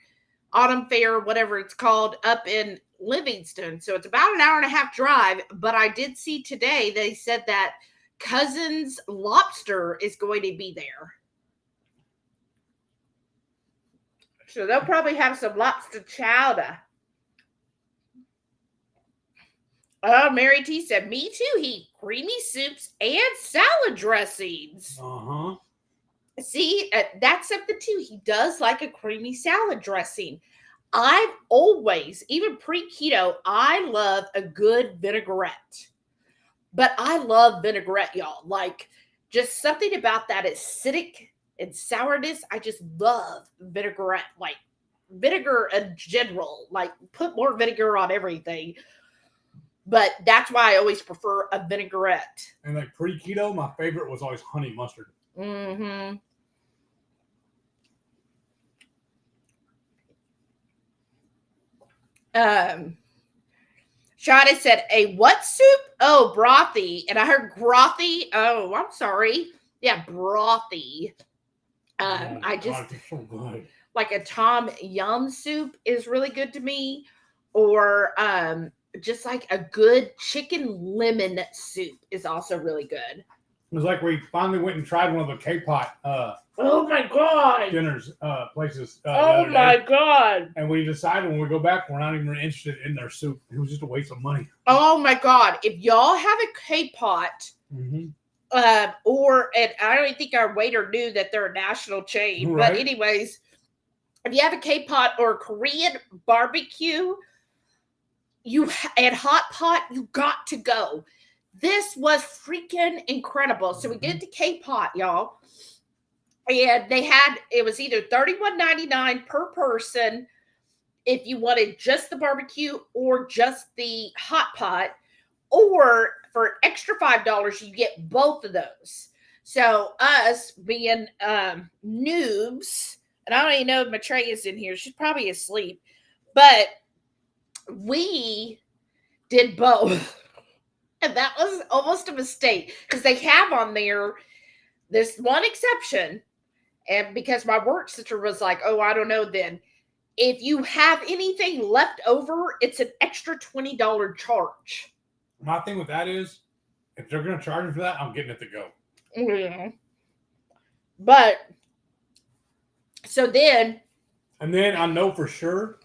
autumn fair, whatever it's called, up in Livingston. So it's about an hour and a half drive. But I did see today, they said that Cousin's Lobster is going to be there. So they'll probably have some lobster chowder. Oh, Mary T said, me too, Heath. Creamy soups and salad dressings. Uh-huh. See, that's something too. He does like a creamy salad dressing. I've always, even pre-keto, I love a good vinaigrette. But I love vinaigrette, y'all. Like, just something about that acidic and sourness. I just love vinaigrette. Like, vinegar in general. Like, put more vinegar on everything. But that's why I always prefer a vinaigrette. And like pre-keto, my favorite was always honey mustard. Mm-hmm. Sharon said, a what soup? Oh, brothy. And I heard grothy. Oh, I'm sorry. Yeah, brothy. I just, God, so good. like a Tom Yum soup is really good to me. Or just like a good chicken lemon soup is also really good. It was like we finally went and tried one of the K-pot Oh my God. dinners places. Oh my God. And we decided when we go back, we're not even interested in their soup. It was just a waste of money. Oh my God. If y'all have a K-pot, Mm-hmm. and I don't even think our waiter knew that they're a national chain. Right. But anyways, if you have a K-pot or a Korean barbecue, and hot pot, you got to go. This was freaking incredible. So we get to K-pot, y'all. And it was either $31.99 per person if you wanted just the barbecue or just the hot pot, or for extra $5, you get both of those. So us being noobs, and I don't even know if Maitreya is in here. She's probably asleep, but we did both. And that was almost a mistake because they have on there's one exception. And because my work sister was like, oh, I don't know then. If you have anything left over, it's an extra $20 charge. My thing with that is, if they're going to charge me for that, I'm getting it to go. Yeah. But, so then. And then I know for sure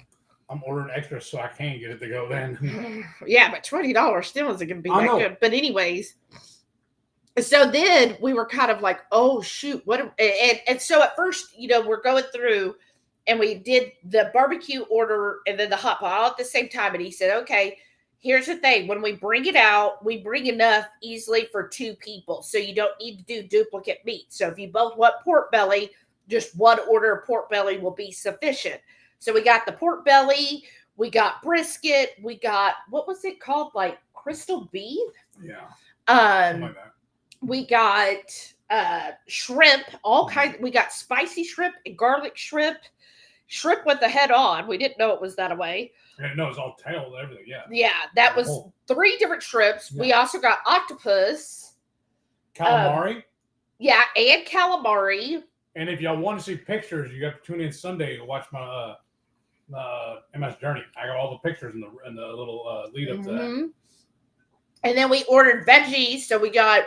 I'm ordering extra so I can get it to go then. Yeah, but $20 still isn't going to be that good. But anyways. So then we were kind of like, oh, shoot. And so at first, we're going through and we did the barbecue order and then the hot pot all at the same time. And he said, okay, here's the thing. When we bring it out, we bring enough easily for 2 people. So you don't need to do duplicate meat. So if you both want pork belly, just one order of pork belly will be sufficient. So we got the pork belly. We got brisket. We got, what was it called? Like crystal beef? Yeah. Something like that. We got shrimp, all kinds. We got spicy shrimp and garlic shrimp with the head on. We didn't know it was that way. No, it's all tailed, everything. Yeah. Yeah, that was 3 different shrimps. Yeah. We also got octopus, calamari. Yeah, and calamari. And if y'all want to see pictures, you got to tune in Sunday to watch my MS Journey. I got all the pictures in the little lead up to that. And then we ordered veggies, so we got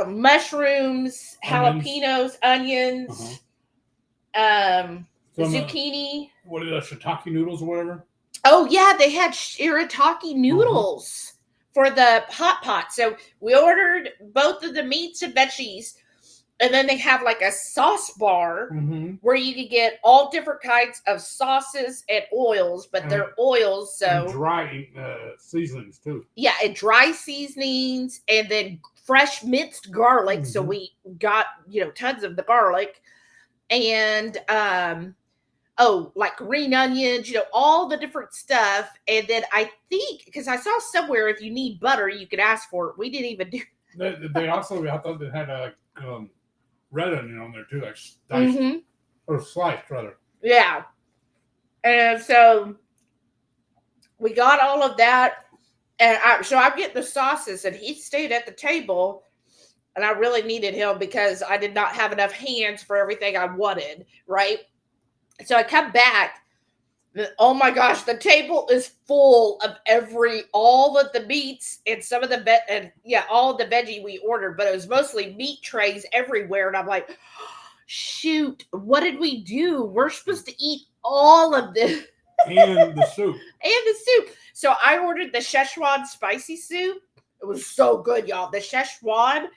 mushrooms, jalapenos, onions, zucchini. What are the shiitake noodles or whatever? Oh, yeah, they had shiitake noodles for the hot pot. So we ordered both of the meats and veggies. And then they have like a sauce bar where you can get all different kinds of sauces and oils, but they're oils. So and dry seasonings too. Yeah, and dry seasonings and then fresh minced garlic. So we got, tons of the garlic and, like green onions, all the different stuff. And then I think, because I saw somewhere if you need butter, you could ask for it. We didn't even do They also, I thought they had red onion on there too, like diced or sliced rather. Yeah. And so we got all of that. And I'm getting the sauces and he stayed at the table and I really needed him because I did not have enough hands for everything I wanted. Right. So I come back. Oh my gosh, the table is full of all of the meats and some of the all of the veggie we ordered, but it was mostly meat trays everywhere. And I'm like, shoot, what did we do? We're supposed to eat all of this. And the soup. So I ordered the Szechuan spicy soup. It was so good, y'all. The Szechuan,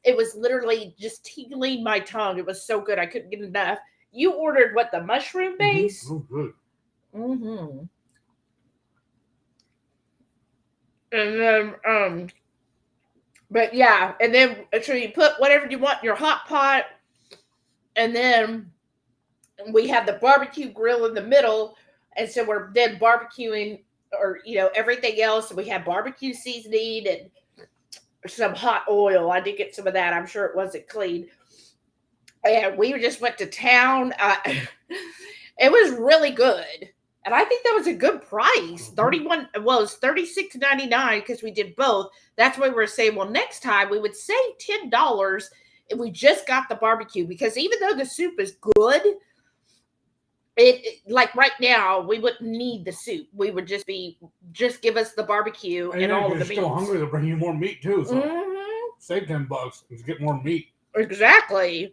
it was literally just tingling my tongue. It was so good. I couldn't get enough. You ordered what, the mushroom base? Oh, good. Mm-hmm. And then, but yeah, and then so you put whatever you want in your hot pot, and then we have the barbecue grill in the middle, and so we're then barbecuing, or everything else. We have barbecue seasoning and some hot oil. I did get some of that. I'm sure it wasn't clean. And we just went to town. It was really good. And I think that was a good price. It was $36.99 because we did both. That's why we were saying, well, next time we would save $10 if we just got the barbecue. Because even though the soup is good, it like right now we wouldn't need the soup. We would just give us the barbecue and all of the meat. If you're still hungry, they'll bring you more meat too. So save $10 and get more meat. Exactly.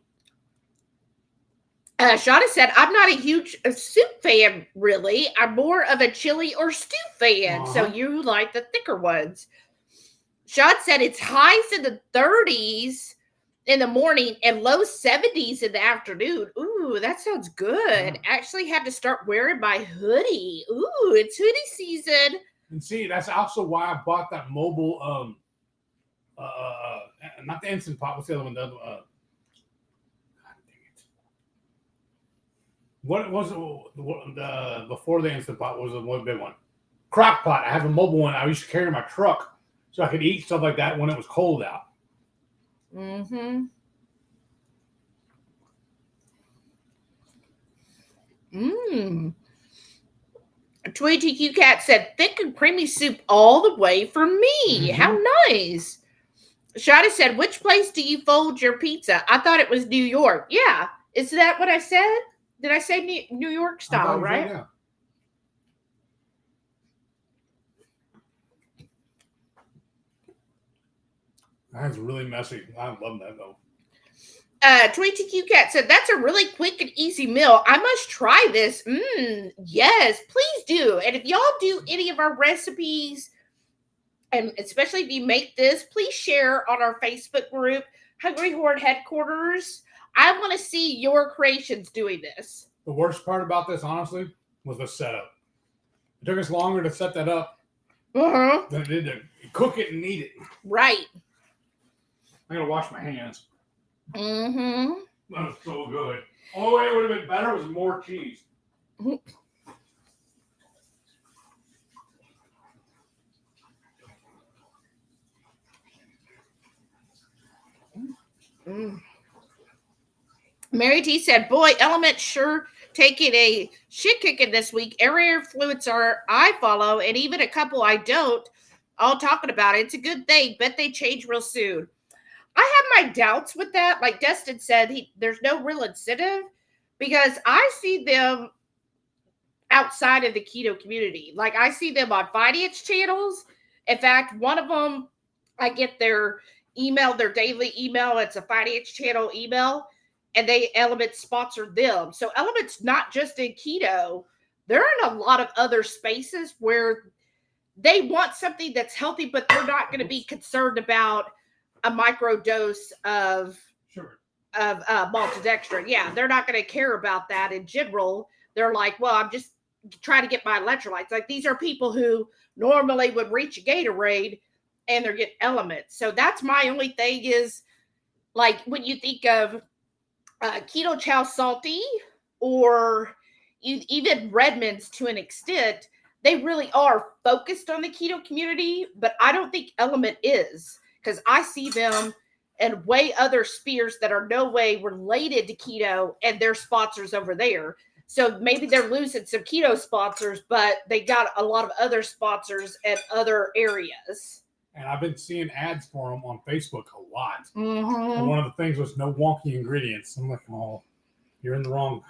Shauna said, I'm not a huge soup fan, really. I'm more of a chili or stew fan. So you like the thicker ones. Sean said it's highs in the 30s in the morning and low 70s in the afternoon. Ooh, that sounds good. Actually had to start wearing my hoodie. Ooh, it's hoodie season. And see, that's also why I bought that mobile, not the Instant Pot. What's the other one? The other, what was the before the Instant Pot was the one big one? Crock Pot. I have a mobile one. I used to carry in my truck so I could eat stuff like that when it was cold out. Mm-hmm. Tweety Q Cat said, thick and creamy soup all the way for me. How nice. Shada said, which place do you fold your pizza? I thought it was New York. Yeah. Is that what I said? Did I say New York style, right? Yeah. That's really messy. I love that though. Tweety Q Cat said, that's a really quick and easy meal. I must try this. Yes, please do. And if y'all do any of our recipes, and especially if you make this, please share on our Facebook group, Hungry Horde Headquarters. I want to see your creations doing this. The worst part about this, honestly, was the setup. It took us longer to set that up than it did to cook it and eat it. Right. I gotta wash my hands. Mm-hmm. That was so good. Only way it would have been better was more cheese. Mary T said, boy, Element sure taking a shit kicking this week. Area influencer I follow, and even a couple I don't, all talking about it. It's a good thing. Bet they change real soon. I have my doubts with that. Like Destin said, there's no real incentive because I see them outside of the keto community. Like I see them on finance channels. In fact, one of them, I get their email, their daily email. It's a finance channel email, and Element sponsored them. So Element's not just in keto. They're in a lot of other spaces where they want something that's healthy, but they're not going to be concerned about a micro dose of maltodextrin. Yeah, they're not going to care about that in general. They're like, well, I'm just trying to get my electrolytes. Like these are people who normally would reach a Gatorade and they're getting Elements. So that's my only thing is like when you think of Ketochow salty or even Redmond's to an extent, they really are focused on the keto community, but I don't think Element is. Because I see them in way other spheres that are no way related to keto and their sponsors over there. So maybe they're losing some keto sponsors, but they got a lot of other sponsors in other areas. And I've been seeing ads for them on Facebook a lot. And one of the things was no wonky ingredients. I'm like, oh, you're in the wrong.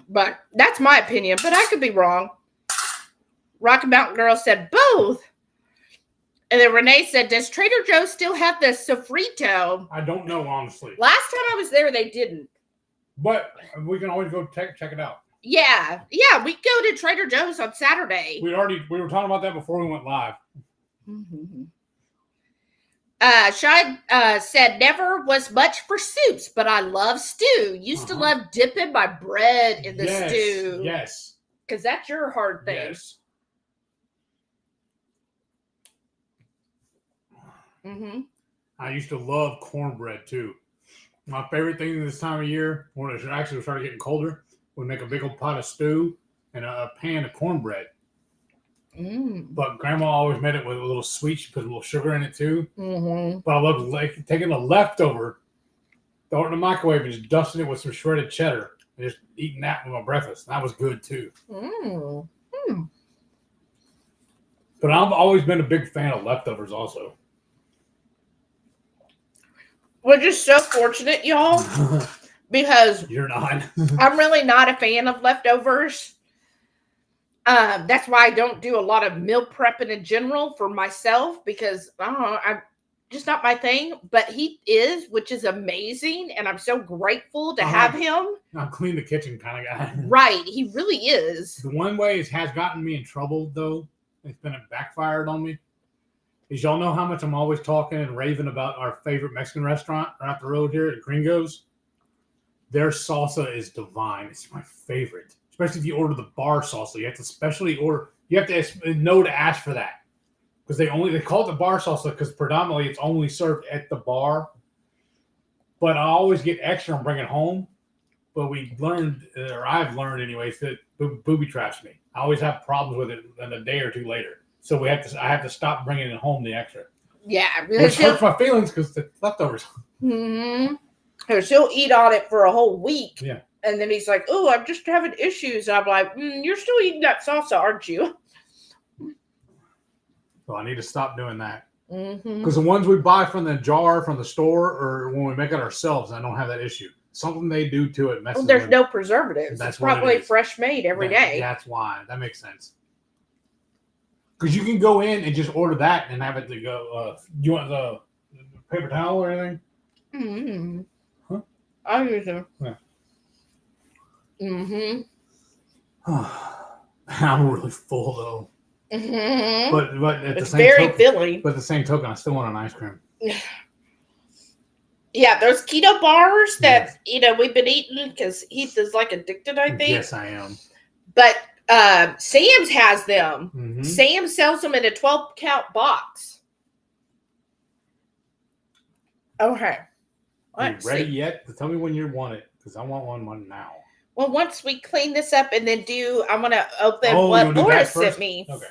But that's my opinion, but I could be wrong. Rocky Mountain Girl said both. And then Renee said, does Trader Joe's still have the sofrito? I don't know, honestly. Last time I was there, they didn't. But we can always go check it out. Yeah, we go to Trader Joe's on Saturday. We were talking about that before we went live. Mm-hmm. Sean said, never was much for soups, but I love stew. Used to love dipping my bread in the stew. Yes. Because that's your hard thing. Yes. Mm-hmm. I used to love cornbread too. My favorite thing this time of year, when it actually started getting colder, we make a big old pot of stew and a pan of cornbread. But Grandma always made it with a little sweet. She put a little sugar in it too. But I loved taking the leftover, throwing it in the microwave, and just dusting it with some shredded cheddar, and just eating that with my breakfast. That was good too. But I've always been a big fan of leftovers also. We're just so fortunate, y'all, because you're not. I'm really not a fan of leftovers. That's why I don't do a lot of meal prepping in general for myself, because I don't know, I'm just not my thing. But he is, which is amazing, and I'm so grateful to have him. I'm clean the kitchen kind of guy. Right, he really is. The one way it has gotten me in trouble, though, it's been backfired on me, is y'all know how much I'm always talking and raving about our favorite Mexican restaurant right up the road here at Gringo's. Their salsa is divine. It's my favorite. Especially if you order the bar salsa. You have to specially order. You have to know to ask for that. Because they call it the bar salsa because predominantly it's only served at the bar. But I always get extra and bring it home. But we learned, or I've learned anyways, that booby traps me. I always have problems with it a day or two later. So I have to stop bringing it home the extra. Yeah, really. Which hurts my feelings because the leftovers. Because he'll eat on it for a whole week. Yeah. And then he's like, oh, I'm just having issues. I'm like, you're still eating that salsa, aren't you? So I need to stop doing that. Because the ones we buy from the jar from the store or when we make it ourselves, I don't have that issue. Something they do to it messes there's no preservatives. That's it's probably it fresh made every day. That's why. That makes sense. Because you can go in and just order that and have it to go. You want the paper towel or anything? Huh? I'll use them. Yeah. Mm-hmm. I'm really full though. Mm-hmm. But at it's the same very token, filling. But at the same token, I still want an ice cream. Yeah, those keto bars that we've been eating because Heath is like addicted, I think. Yes, I am. But Sam's has them. Mm-hmm. Sam sells them in a 12-count box. Okay. Are you ready yet? Tell me when you want it, because I want one now. Well, once we clean this up and then I'm going to open what Laura sent me. Okay.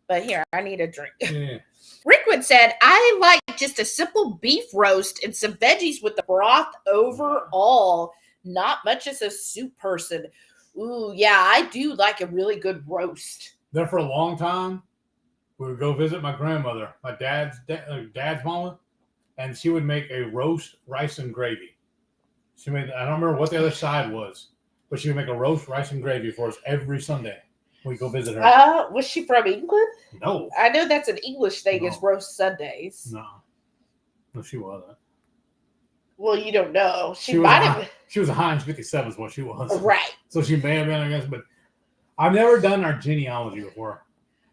But here, I need a drink. Yeah. Rickwood said, I like just a simple beef roast and some veggies with the broth overall. Not much as a soup person. Ooh, yeah, I do like a really good roast. There for a long time, we would go visit my grandmother, my dad's mama, and she would make a roast, rice, and gravy. I don't remember what the other side was, but she would make a roast, rice, and gravy for us every Sunday. We go visit her. Was she from England? No. I know that's an English thing, is roast Sundays. No, she wasn't. Well, you don't know. She might have. She was a Heinz 57 is what she was. Right. So she may have been, I guess, but I've never done our genealogy before.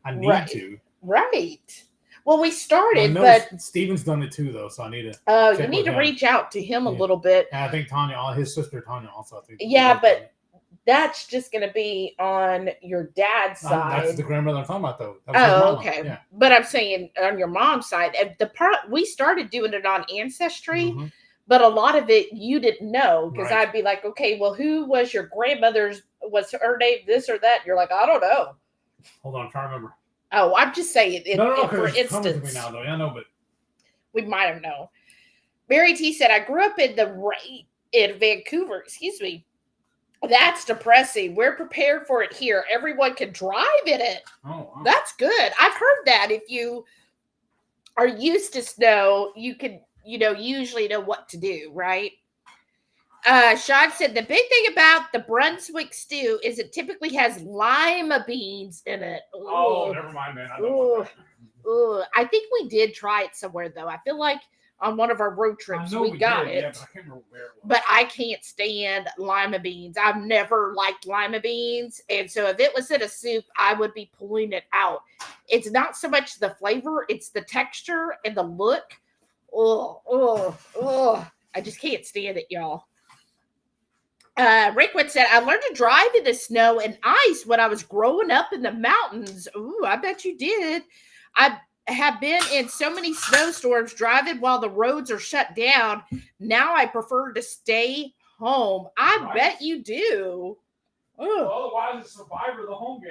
I need to. Right. Well, we started, but Steven's done it too, though, so I need to. You need to reach out to him a little bit. And I think his sister Tanya also. I think. Yeah, but that's just going to be on your dad's side. That's the grandmother I'm talking about, though. Okay. Yeah. But I'm saying on your mom's side, the part we started doing it on Ancestry. But a lot of it you didn't know, because I'd be like, okay, well, who was your grandmother's? Was her name this or that? And you're like, I don't know. Hold on, I'm trying to remember. Oh, I'm just saying. No, for instance, coming to me now, though. Yeah, I know, but we might have known. Mary T said, I grew up in Vancouver. Excuse me. That's depressing. We're prepared for it here. Everyone can drive in it. Oh, wow. That's good. I've heard that if you are used to snow, you can. Usually know what to do, right? Sean said, the big thing about the Brunswick stew is it typically has lima beans in it. Ooh. Oh, never mind, man. I don't want that. I think we did try it somewhere, though. I feel like on one of our road I trips. know We got did, it. yeah, but I can't remember where it was. But I can't stand lima beans. I've never liked lima beans. And so if it was in a soup, I would be pulling it out. It's not so much the flavor, it's the texture and the look. I just can't stand it, y'all. Rickwood said, I learned to drive in the snow and ice when I was growing up in the mountains. Ooh, I bet you did. I have been in so many snowstorms driving while the roads are shut down. Now I prefer to stay home. I bet you do. Well, otherwise it's Survivor the home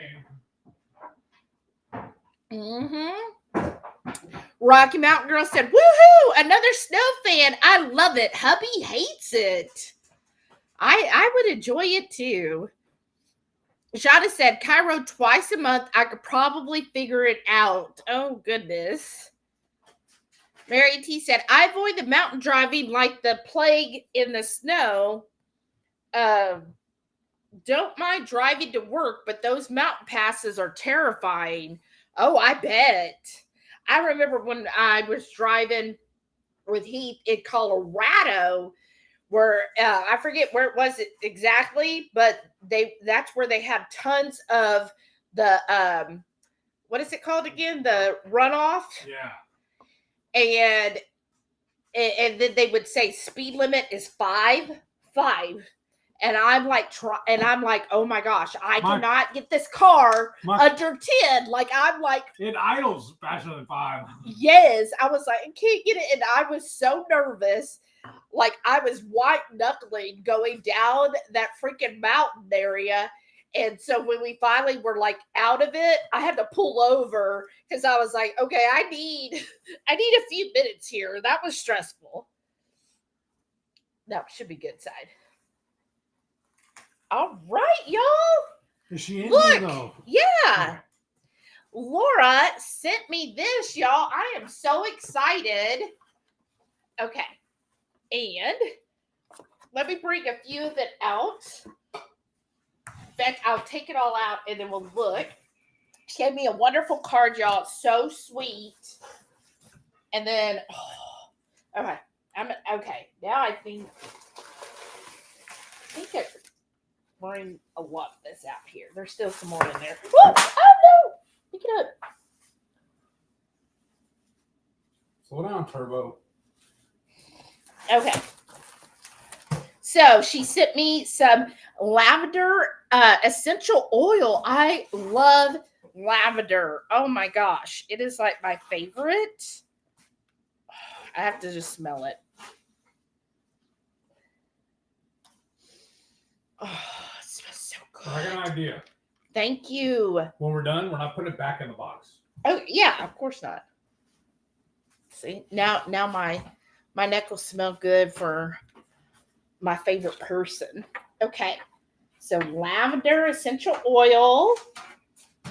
game. Rocky Mountain Girl said, woohoo, another snow fan. I love it. Hubby hates it. I would enjoy it too. Shada said, Cairo twice a month. I could probably figure it out. Oh, goodness. Mary T said, I avoid the mountain driving like the plague in the snow. Don't mind driving to work, but those mountain passes are terrifying. Oh, I bet. I remember when I was driving with Heath in Colorado, where I forget where it was exactly, but that's where they have tons of the what is it called again? The runoff. Yeah. And then they would say speed limit is 5. And I'm like, oh my gosh, I cannot get this car under 10. Like, I'm like, it idles faster than 5. Yes, I was like, I can't get it, and I was so nervous. Like, I was white knuckling going down that freaking mountain area. And so when we finally were like out of it, I had to pull over because I was like, okay, I need a few minutes here. That was stressful. That should be good side. All right, y'all. Is she in Look, here though? Yeah. Okay. Laura sent me this, y'all. I am so excited. Okay. And let me bring a few of it out. In fact, I'll take it all out and then we'll look. She gave me a wonderful card, y'all. It's so sweet. And then, okay. Okay. Now I think I bring a lot of this out here. There's still some more in there. Oh no! Pick it up. Slow down, Turbo. Okay. So she sent me some lavender essential oil. I love lavender. Oh my gosh. It is like my favorite. I have to just smell it. Oh, it smells so good. I got an idea. Thank you. When we're done, we're not putting it back in the box. Oh, yeah, of course not. See, now my neck will smell good for my favorite person. Okay. So lavender essential oil.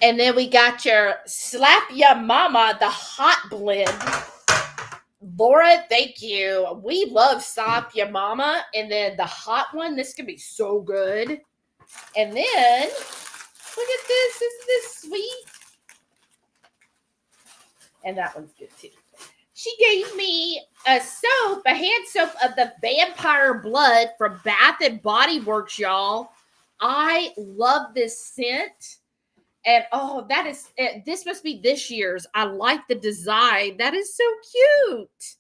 And then we got your Slap Ya Mama, the hot blend. Laura, thank you. We love Slap Ya Mama. And then the hot one, this can be so good. And then, look at this. Isn't this sweet? And that one's good too. She gave me a soap, a hand soap of the vampire blood from Bath and Body Works, y'all. I love this scent. And oh, that is, this must be this year's. I like the design. That is so cute.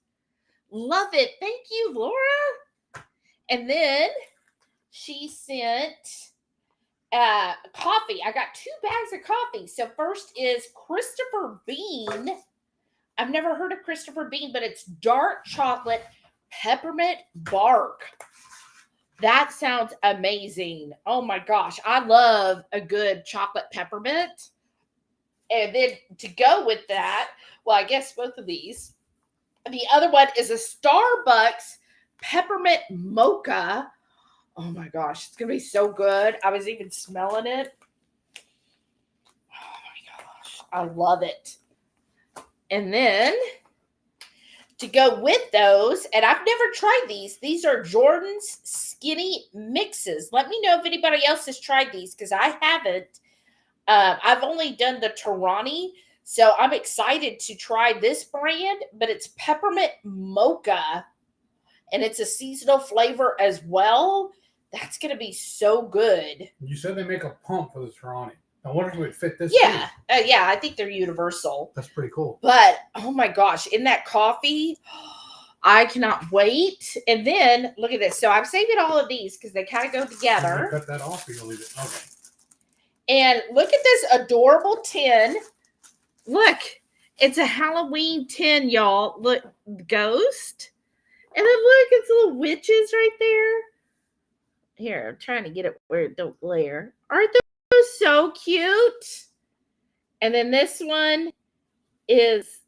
Love it. Thank you, Laura. And then she sent coffee. I got 2 bags of coffee. So first is Christopher Bean. I've never heard of Christopher Bean, but it's dark chocolate peppermint bark. That sounds amazing. Oh my gosh. I love a good chocolate peppermint. And then to go with that, well, I guess both of these. The other one is a Starbucks peppermint mocha. Oh my gosh. It's going to be so good. I was even smelling it. Oh my gosh. I love it. And then to go with those, and I've never tried these. These are Jordan's Skinny Mixes. Let me know if anybody else has tried these because I haven't. I've only done the Tarani. So I'm excited to try this brand, but it's peppermint mocha, and it's a seasonal flavor as well. That's going to be so good. You said they make a pump for the Serrani. I wonder if it would fit this. Yeah. Yeah, I think they're universal. That's pretty cool. But, oh my gosh, in that coffee, I cannot wait. And then, look at this. So I'm saving all of these because they kind of go together. Cut that off or you'll leave it? Okay. And look at this adorable tin. Look, it's a Halloween tin, y'all. Look, ghost. And then look, it's little witches right there. Here, I'm trying to get it where it don't glare. Aren't those so cute? And then this one is,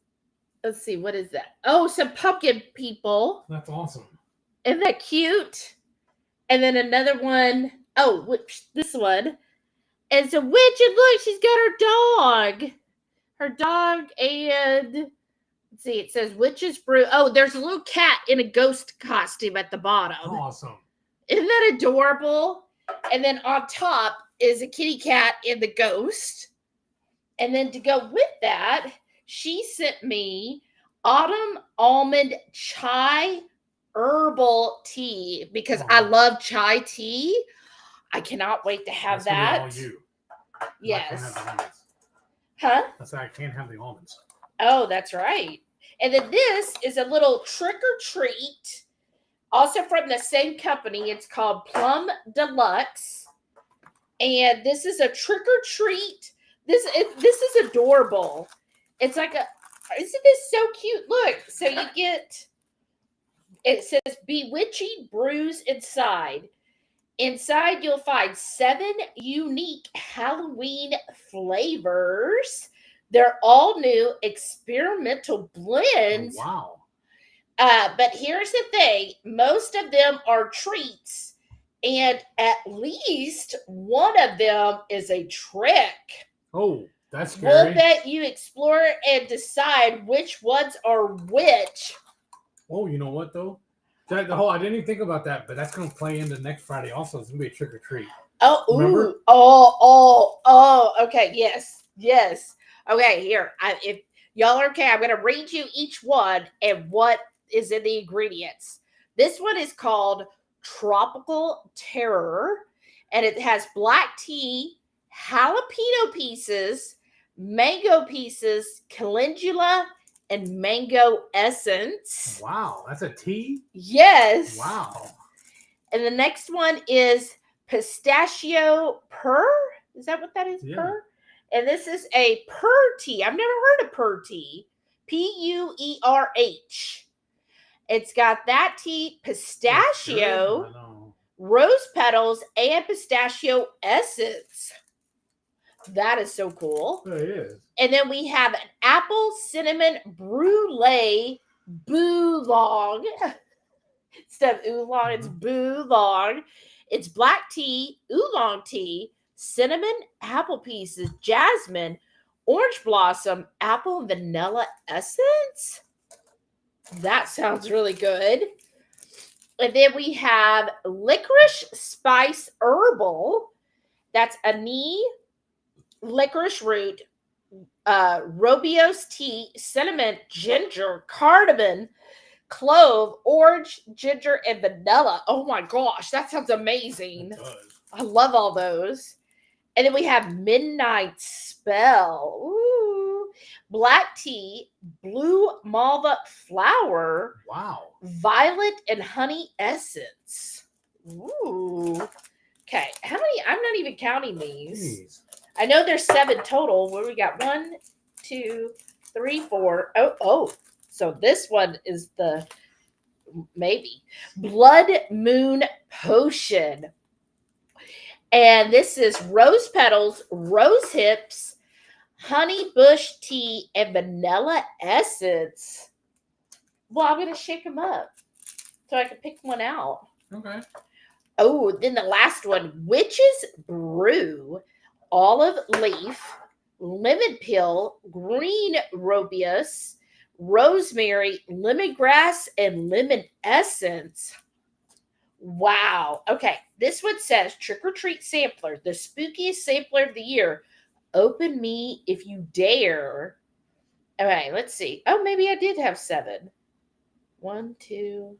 let's see, what is that? Oh, some pumpkin people. That's awesome. Isn't that cute? And then another one, oh, which this one. And it's a witch, and look, she's got her dog. Her dog, and let's see, it says Witch's Brew. Oh, there's a little cat in a ghost costume at the bottom. Awesome. Isn't that adorable? And then on top is a kitty cat in the ghost. And then to go with that, she sent me autumn almond chai herbal tea because I love chai tea. I cannot wait to have that. All you. Yes. Huh? That's why I can't have the almonds. Oh, that's right. And then this is a little trick or treat, also from the same company. It's called Plum Deluxe, and this is a trick or treat. This is adorable. It's like a. Isn't this so cute? Look, so you get. It says bewitching brews inside. Inside, you'll find 7 unique Halloween flavors. They're all new experimental blends. Oh, wow. But here's the thing. Most of them are treats, and at least one of them is a trick. Oh, that's scary. We'll let you explore and decide which ones are which. Oh, you know what, though? I didn't even think about that, but that's going to play into next Friday also. It's going to be a trick or treat. Oh, remember? Ooh. Oh, okay. Yes. Okay, here. If y'all are okay, I'm going to read you each one and what is in the ingredients. This one is called Tropical Terror, and it has black tea, jalapeno pieces, mango pieces, calendula, and mango essence. Wow, that's a tea? Yes. Wow. And the next one is pistachio purr. Is that what that is? Yeah. Purr? And this is a purr tea. I've never heard of purr tea. Puerh. It's got that tea, pistachio, rose petals, and pistachio essence. That is so cool. It is. And then we have an apple cinnamon brulee boulong. Instead of oolong, it's boulong. It's black tea, oolong tea, cinnamon, apple pieces, jasmine, orange blossom, apple, and vanilla essence. That sounds really good. And then we have licorice spice herbal. That's anise, licorice root, Robios tea, cinnamon, ginger, cardamom, clove, orange, ginger, and vanilla. Oh my gosh, that sounds amazing. It does. I love all those. And then we have Midnight Spell. Ooh. Black tea, blue malva flower. Wow. Violet and honey essence. Ooh. Okay, how many? I'm not even counting these. Jeez. I know there's 7 total. Where we got 1, 2, 3, 4. Oh. So this one is the maybe Blood Moon Potion. And this is rose petals, rose hips, honey bush tea, and vanilla essence. Well, I'm going to shake them up so I can pick one out. Okay. Oh, then the last one, Witch's Brew, olive leaf, lemon peel, green robius, rosemary, lemongrass, and lemon essence. Wow. Okay. This one says trick or treat sampler, the spookiest sampler of the year. Open me if you dare. Okay, let's see. Oh, maybe I did have 7. 1, 2,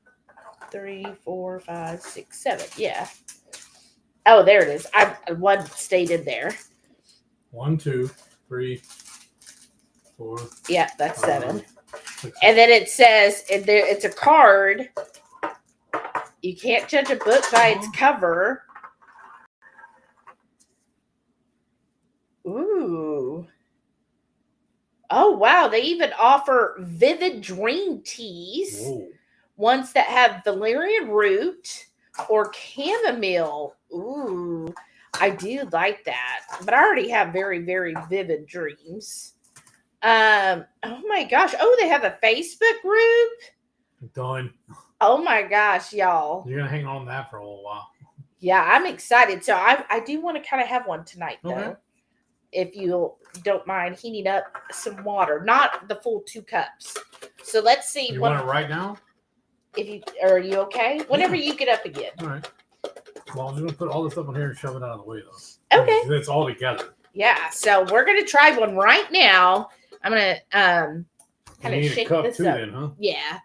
3, 4, 5, 6, 7. Yeah. Oh, there it is. One stayed in there. 1, 2, 3, 4. Yeah, that's 7. 6. And then it says, and there it's a card. You can't judge a book by its cover. Ooh. Oh, wow. They even offer vivid dream teas. Whoa. Ones that have valerian root or chamomile. Ooh. I do like that. But I already have very, very vivid dreams. Oh my gosh. Oh, they have a Facebook group. Done. Oh my gosh, y'all. You're gonna hang on to that for a little while. Yeah, I'm excited. So I do want to kind of have one tonight, though. Okay. If you don't mind heating up some water, not the full 2 cups. So let's see. You want it right now? Are you okay? Whenever you get up again. All right. Well, I'm just gonna put all this up in here and shove it out of the way, though. Okay. It's all together. Yeah. So we're gonna try one right now. I'm gonna kind of shake this too, up. then, huh? Yeah.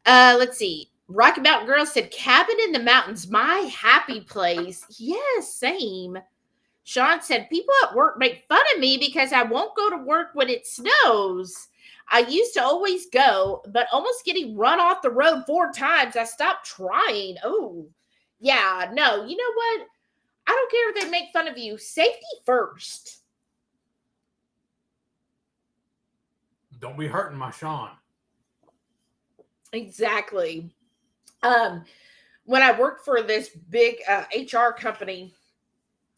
Let's see. Rocky Mountain Girl said, "Cabin in the mountains, my happy place." Yes, same. Sean said, "People at work make fun of me because I won't go to work when it snows. I used to always go, but almost getting run off the road 4 times. I stopped trying." Oh, yeah. No, you know what? I don't care if they make fun of you. Safety first. Don't be hurting my Sean. Exactly. When I worked for this big HR company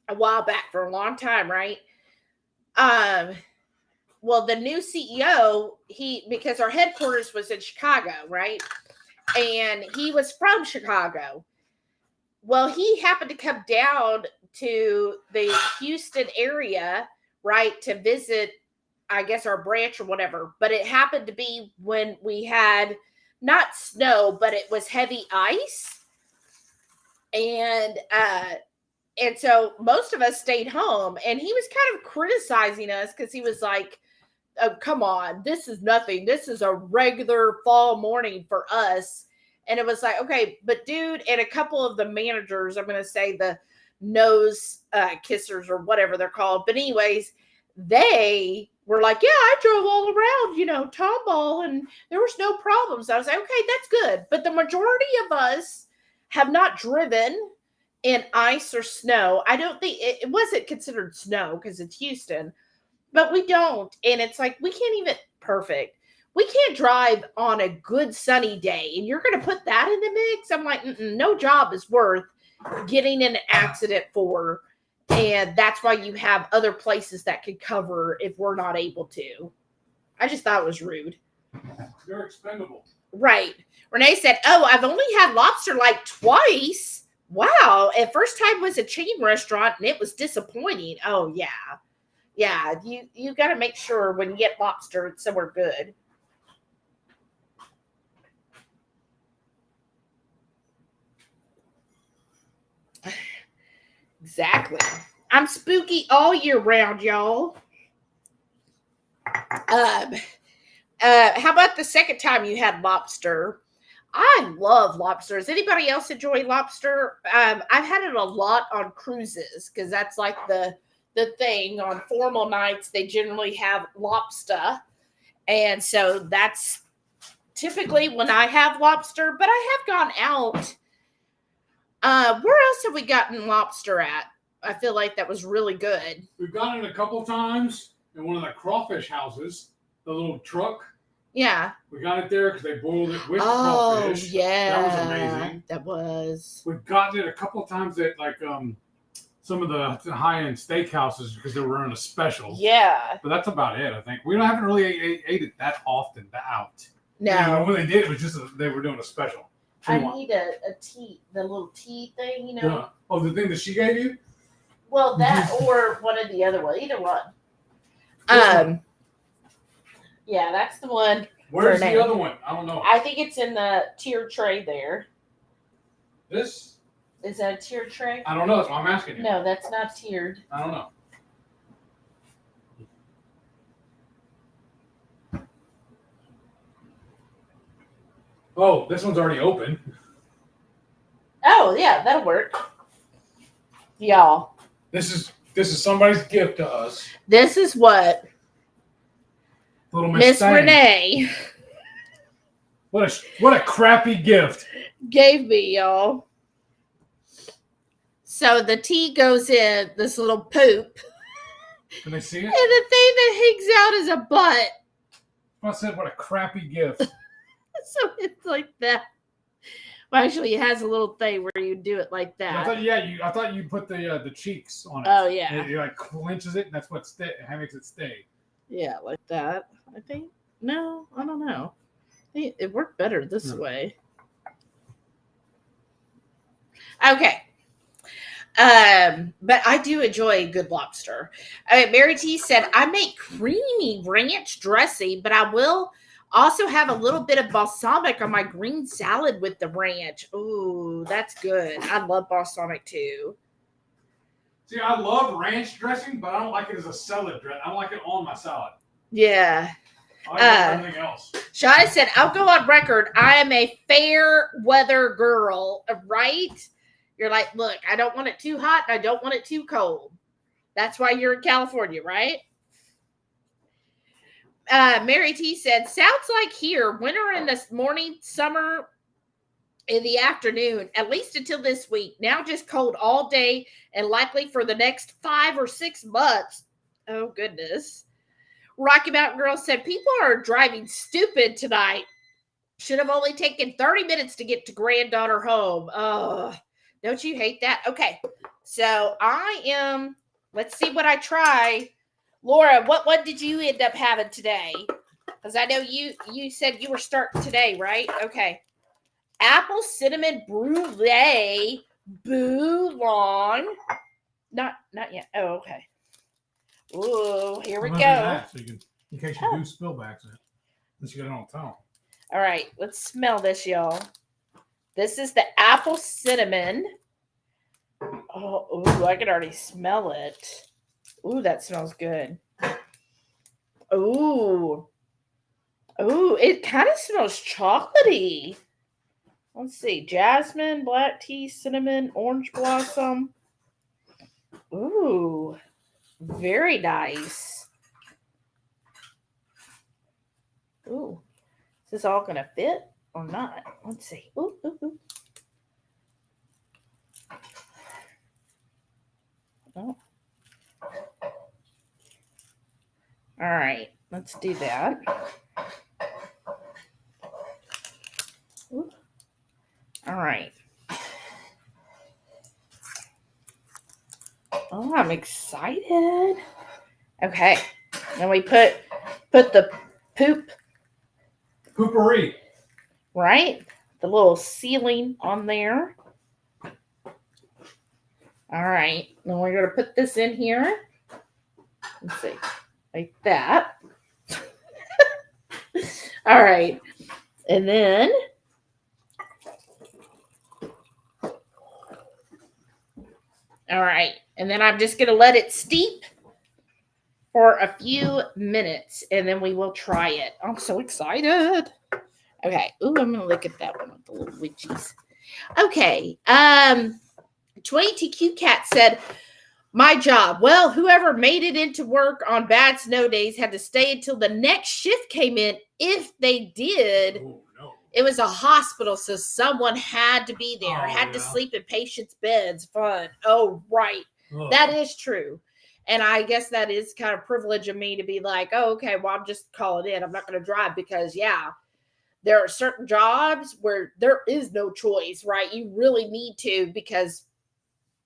a while back for a long time, right? Well, the new CEO, because our headquarters was in Chicago, right? And he was from Chicago. Well, he happened to come down to the Houston area, right, to visit, I guess, our branch or whatever. But it happened to be when we had not snow, but it was heavy ice. And so most of us stayed home, and he was kind of criticizing us because he was like, "Oh, come on, this is nothing. This is a regular fall morning for us." And it was like, okay, but dude, and a couple of the managers, I'm going to say the nose kissers or whatever they're called. But anyways, they were like, "Yeah, I drove all around, Tomball, and there was no problems." I was like, okay, that's good. But the majority of us have not driven in ice or snow. I don't think it wasn't considered snow because it's Houston, but we don't. And it's like, we can't even we can't drive on a good sunny day, and you're going to put that in the mix. I'm like, no job is worth getting in an accident for. And that's why you have other places that can cover if we're not able to. I just thought it was rude. You're expendable. Right. Renee said, "Oh, I've only had lobster like twice. Wow. And first time was a chain restaurant, and it was disappointing." Oh, yeah. Yeah. You got to make sure when you get lobster, it's somewhere good. Exactly. I'm spooky all year round, y'all. How about the second time you had lobster? I love lobster. Does anybody else enjoy lobster? I've had it a lot on cruises because that's like the thing. On formal nights, they generally have lobster. And so that's typically when I have lobster, but I have gone out. Where else have we gotten lobster at? I feel like that was really good. We've gotten it a couple times in one of the crawfish houses, the little truck. Yeah. We got it there because they boiled it with crawfish. Yeah. That was amazing. That was. We've gotten it a couple times at some of the high-end steakhouses because they were running a special. Yeah. But that's about it, I think. We haven't really ate it that often out. No. When they did, it was just they were doing a special. I need a tea, the little tea thing, Yeah. Oh, the thing that she gave you? Well, that or one of the other one, either one. Yeah, that's the one. Where's the other one? I don't know. I think it's in the tier tray there. This? Is that a tiered tray? I don't know. That's why I'm asking you. No, that's not tiered. I don't know. Oh, this one's already open. Oh, yeah, that'll work. Y'all. This is somebody's gift to us. This is what Little Miss Stang. Renee What a crappy gift. gave me, y'all. So the tea goes in this little poop. Can they see it? And the thing that hangs out is a butt. I said, what a crappy gift. So it's like that. Well, actually, it has a little thing where you do it like that. I thought you put the cheeks on it. Oh, yeah. It like clenches it, and that's what makes it stay. Yeah, like that, I think. No, I don't know. It worked better this way. Okay. But I do enjoy good lobster. Mary T said, I make creamy ranch dressing, but I will also have a little bit of balsamic on my green salad with the ranch. Ooh, that's good. I love balsamic too. See, I love ranch dressing, but I don't like it as a salad dressing. I don't like it on my salad. Yeah. I like everything else. Shai said, I'll go on record. I am a fair weather girl, right? You're like, look, I don't want it too hot and I don't want it too cold. That's why you're in California, right? Mary T said, sounds like here, winter in the morning, summer in the afternoon, at least until this week. Now just cold all day and likely for the next 5 or 6 months. Oh, goodness. Rocky Mountain Girl said, people are driving stupid tonight. Should have only taken 30 minutes to get to granddaughter home. Oh, don't you hate that? Okay, so let's see what I try. Laura, what did you end up having today? Because I know you said you were starting today, right? Okay. Apple cinnamon brulee bouillon. Not yet. Oh, okay. Ooh, here we go. That, so you can, in case you do spill back, unless you got it on top. All right, let's smell this, y'all. This is the apple cinnamon. Oh, ooh, I can already smell it. Ooh, that smells good. Ooh, it kind of smells chocolatey. Let's see, jasmine, black tea, cinnamon, orange blossom. Ooh, very nice. Ooh, is this all gonna fit or not? Let's see. Ooh. Oh. All right, let's do that. Ooh. All right. Oh, I'm excited. Okay, then we put the poopery, right? The little ceiling on there. All right, then we're gonna put this in here. Let's see, like that. All right, and then I'm just gonna let it steep for a few minutes, and then we will try it. I'm so excited. Okay, ooh, I'm gonna look at that one with the little witchies. Okay, 20TQ Cat said, my job. Well, whoever made it into work on bad snow days had to stay until the next shift came in. If they did, oh, no. It was a hospital, so someone had to be there. Had to sleep in patients' beds. Fun. Oh, right. Oh. That is true. And I guess that is kind of privilege of me to be like, oh, okay, well, I'm just calling in. I'm not going to drive because, yeah, there are certain jobs where there is no choice, right? You really need to because,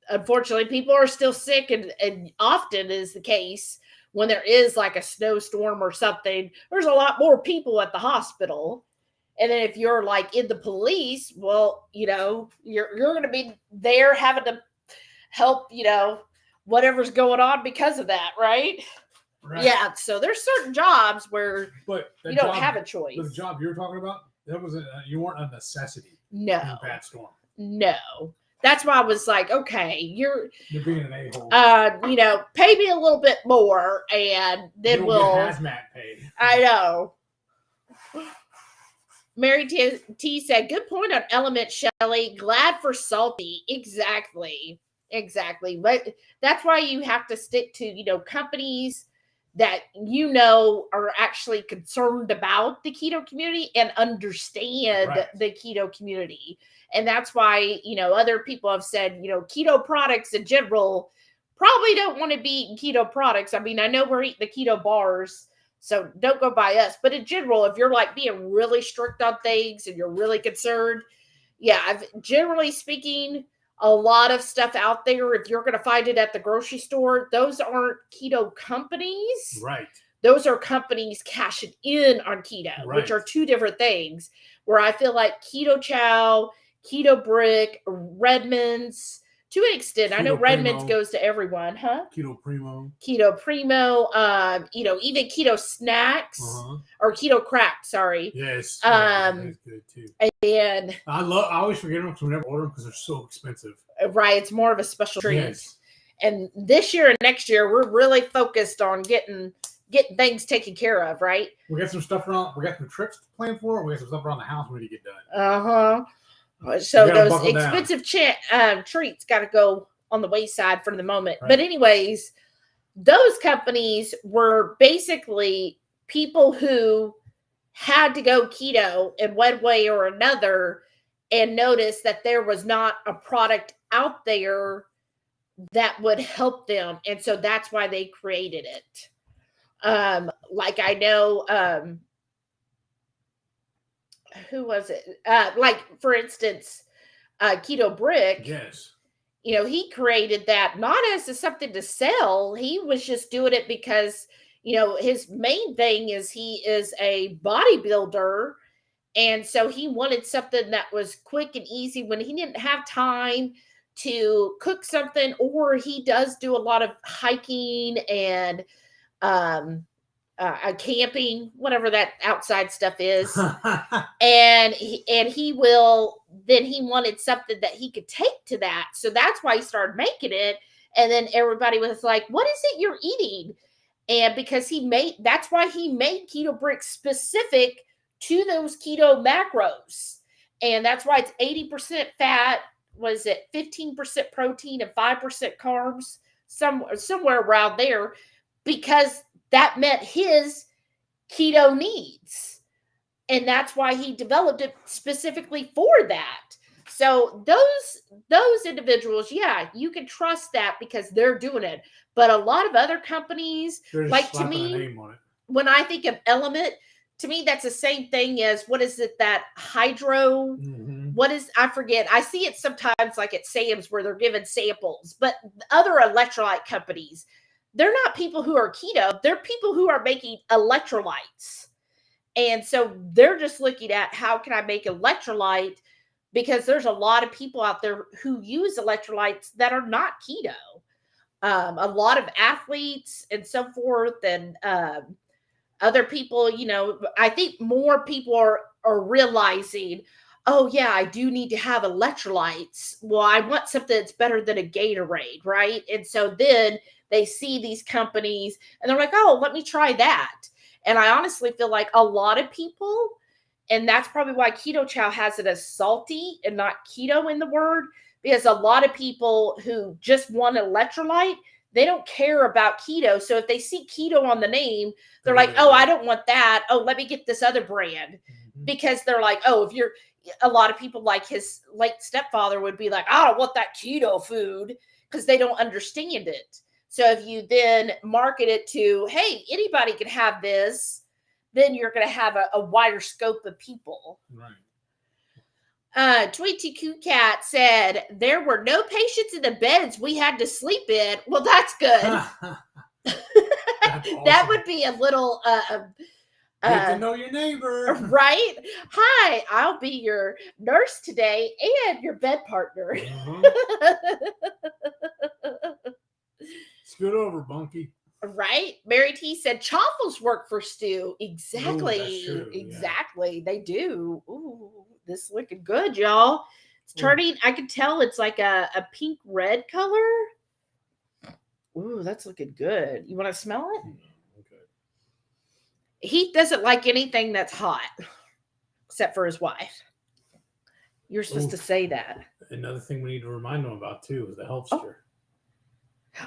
unfortunately, people are still sick, and often is the case when there is like a snowstorm or something, there's a lot more people at the hospital. And then if you're like in the police, well, you know, you're going to be there having to help, you know, whatever's going on because of that, right? Right. Yeah. So there's certain jobs where you don't have a choice. The job you're talking about, that was you weren't a necessity. No. In a bad storm. No. That's why I was like, okay, you're being an a-hole. You know, pay me a little bit more, and then we'll get hazmat pay. I know. Mary T said, good point on element, Shelley. Glad for salty. Exactly. But that's why you have to stick to, companies that are actually concerned about the keto community and understand the keto community. And that's why, other people have said, keto products in general probably don't want to be eating keto products. I mean, I know we're eating the keto bars, so don't go by us. But in general, if you're like being really strict on things and you're really concerned, generally speaking, a lot of stuff out there, if you're going to find it at the grocery store, those aren't keto companies. Right. Those are companies cashing in on keto, which are two different things. Where I feel like Ketochow, Keto Brick, Redmond's, to an extent, Keto I know Redmond's goes to everyone, huh? Keto Primo, even Keto Snacks or Keto Krack'd. Sorry. Yes. That's good too. And I always forget them because we never order them because they're so expensive. Right. It's more of a special treat. Yes. And this year and next year, we're really focused on getting things taken care of. Right. We got some stuff around. We got some trips planned for it. We got some stuff around the house we need to get done. So those expensive treats got to go on the wayside for the moment. Right. But anyways, those companies were basically people who had to go keto in one way or another and noticed that there was not a product out there that would help them. And so that's why they created it. Like I know, who was it? Like, for instance, Keto Brick. Yes. He created that not as something to sell. He was just doing it because, his main thing is he is a bodybuilder. And so he wanted something that was quick and easy when he didn't have time to cook something, or he does do a lot of hiking and camping, whatever that outside stuff is. and he wanted something that he could take to that. So that's why he started making it. And then everybody was like, what is it you're eating? And because that's why he made Keto Brick specific to those keto macros. And that's why it's 80% fat, was it 15% protein and 5% carbs, somewhere around there, because that met his keto needs. And that's why he developed it specifically for that. So those individuals, you can trust that because they're doing it. But a lot of other companies, like, to me, when I think of Element, to me, that's the same thing as, what is it, that hydro? I forget. I see it sometimes like at Sam's where they're giving samples, but other electrolyte companies, they're not people who are keto. They're people who are making electrolytes. And so they're just looking at, how can I make electrolyte? Because there's a lot of people out there who use electrolytes that are not keto. A lot of athletes and so forth, and other people, I think more people are realizing, oh yeah, I do need to have electrolytes. Well, I want something that's better than a Gatorade, right? And so then they see these companies and they're like, oh, let me try that. And I honestly feel like a lot of people, and that's probably why Ketochow has it as salty and not keto in the word, because a lot of people who just want electrolyte, they don't care about keto. So if they see keto on the name, they're like, oh, I don't want that. Oh, let me get this other brand. Because they're like, oh, a lot of people, like his late stepfather, would be like, I don't want that keto food, because they don't understand it. So if you then market it to, hey, anybody can have this, then you're going to have a wider scope of people. Right. Tweety Coo Cat said, there were no patients in the beds we had to sleep in. Well, that's good. That's awesome. That would be a little get to know your neighbor. Right? Hi, I'll be your nurse today and your bed partner. Scoot over, Bunky. Right? Mary T said chaffles work for stew. Exactly. Ooh, that's true. Exactly. Yeah. They do. Ooh, this is looking good, y'all. It's turning, I can tell it's like a pink red color. Ooh, that's looking good. You want to smell it? Okay. Heath doesn't like anything that's hot. except for his wife. You're supposed to say that. Another thing we need to remind them about too is the Helpster.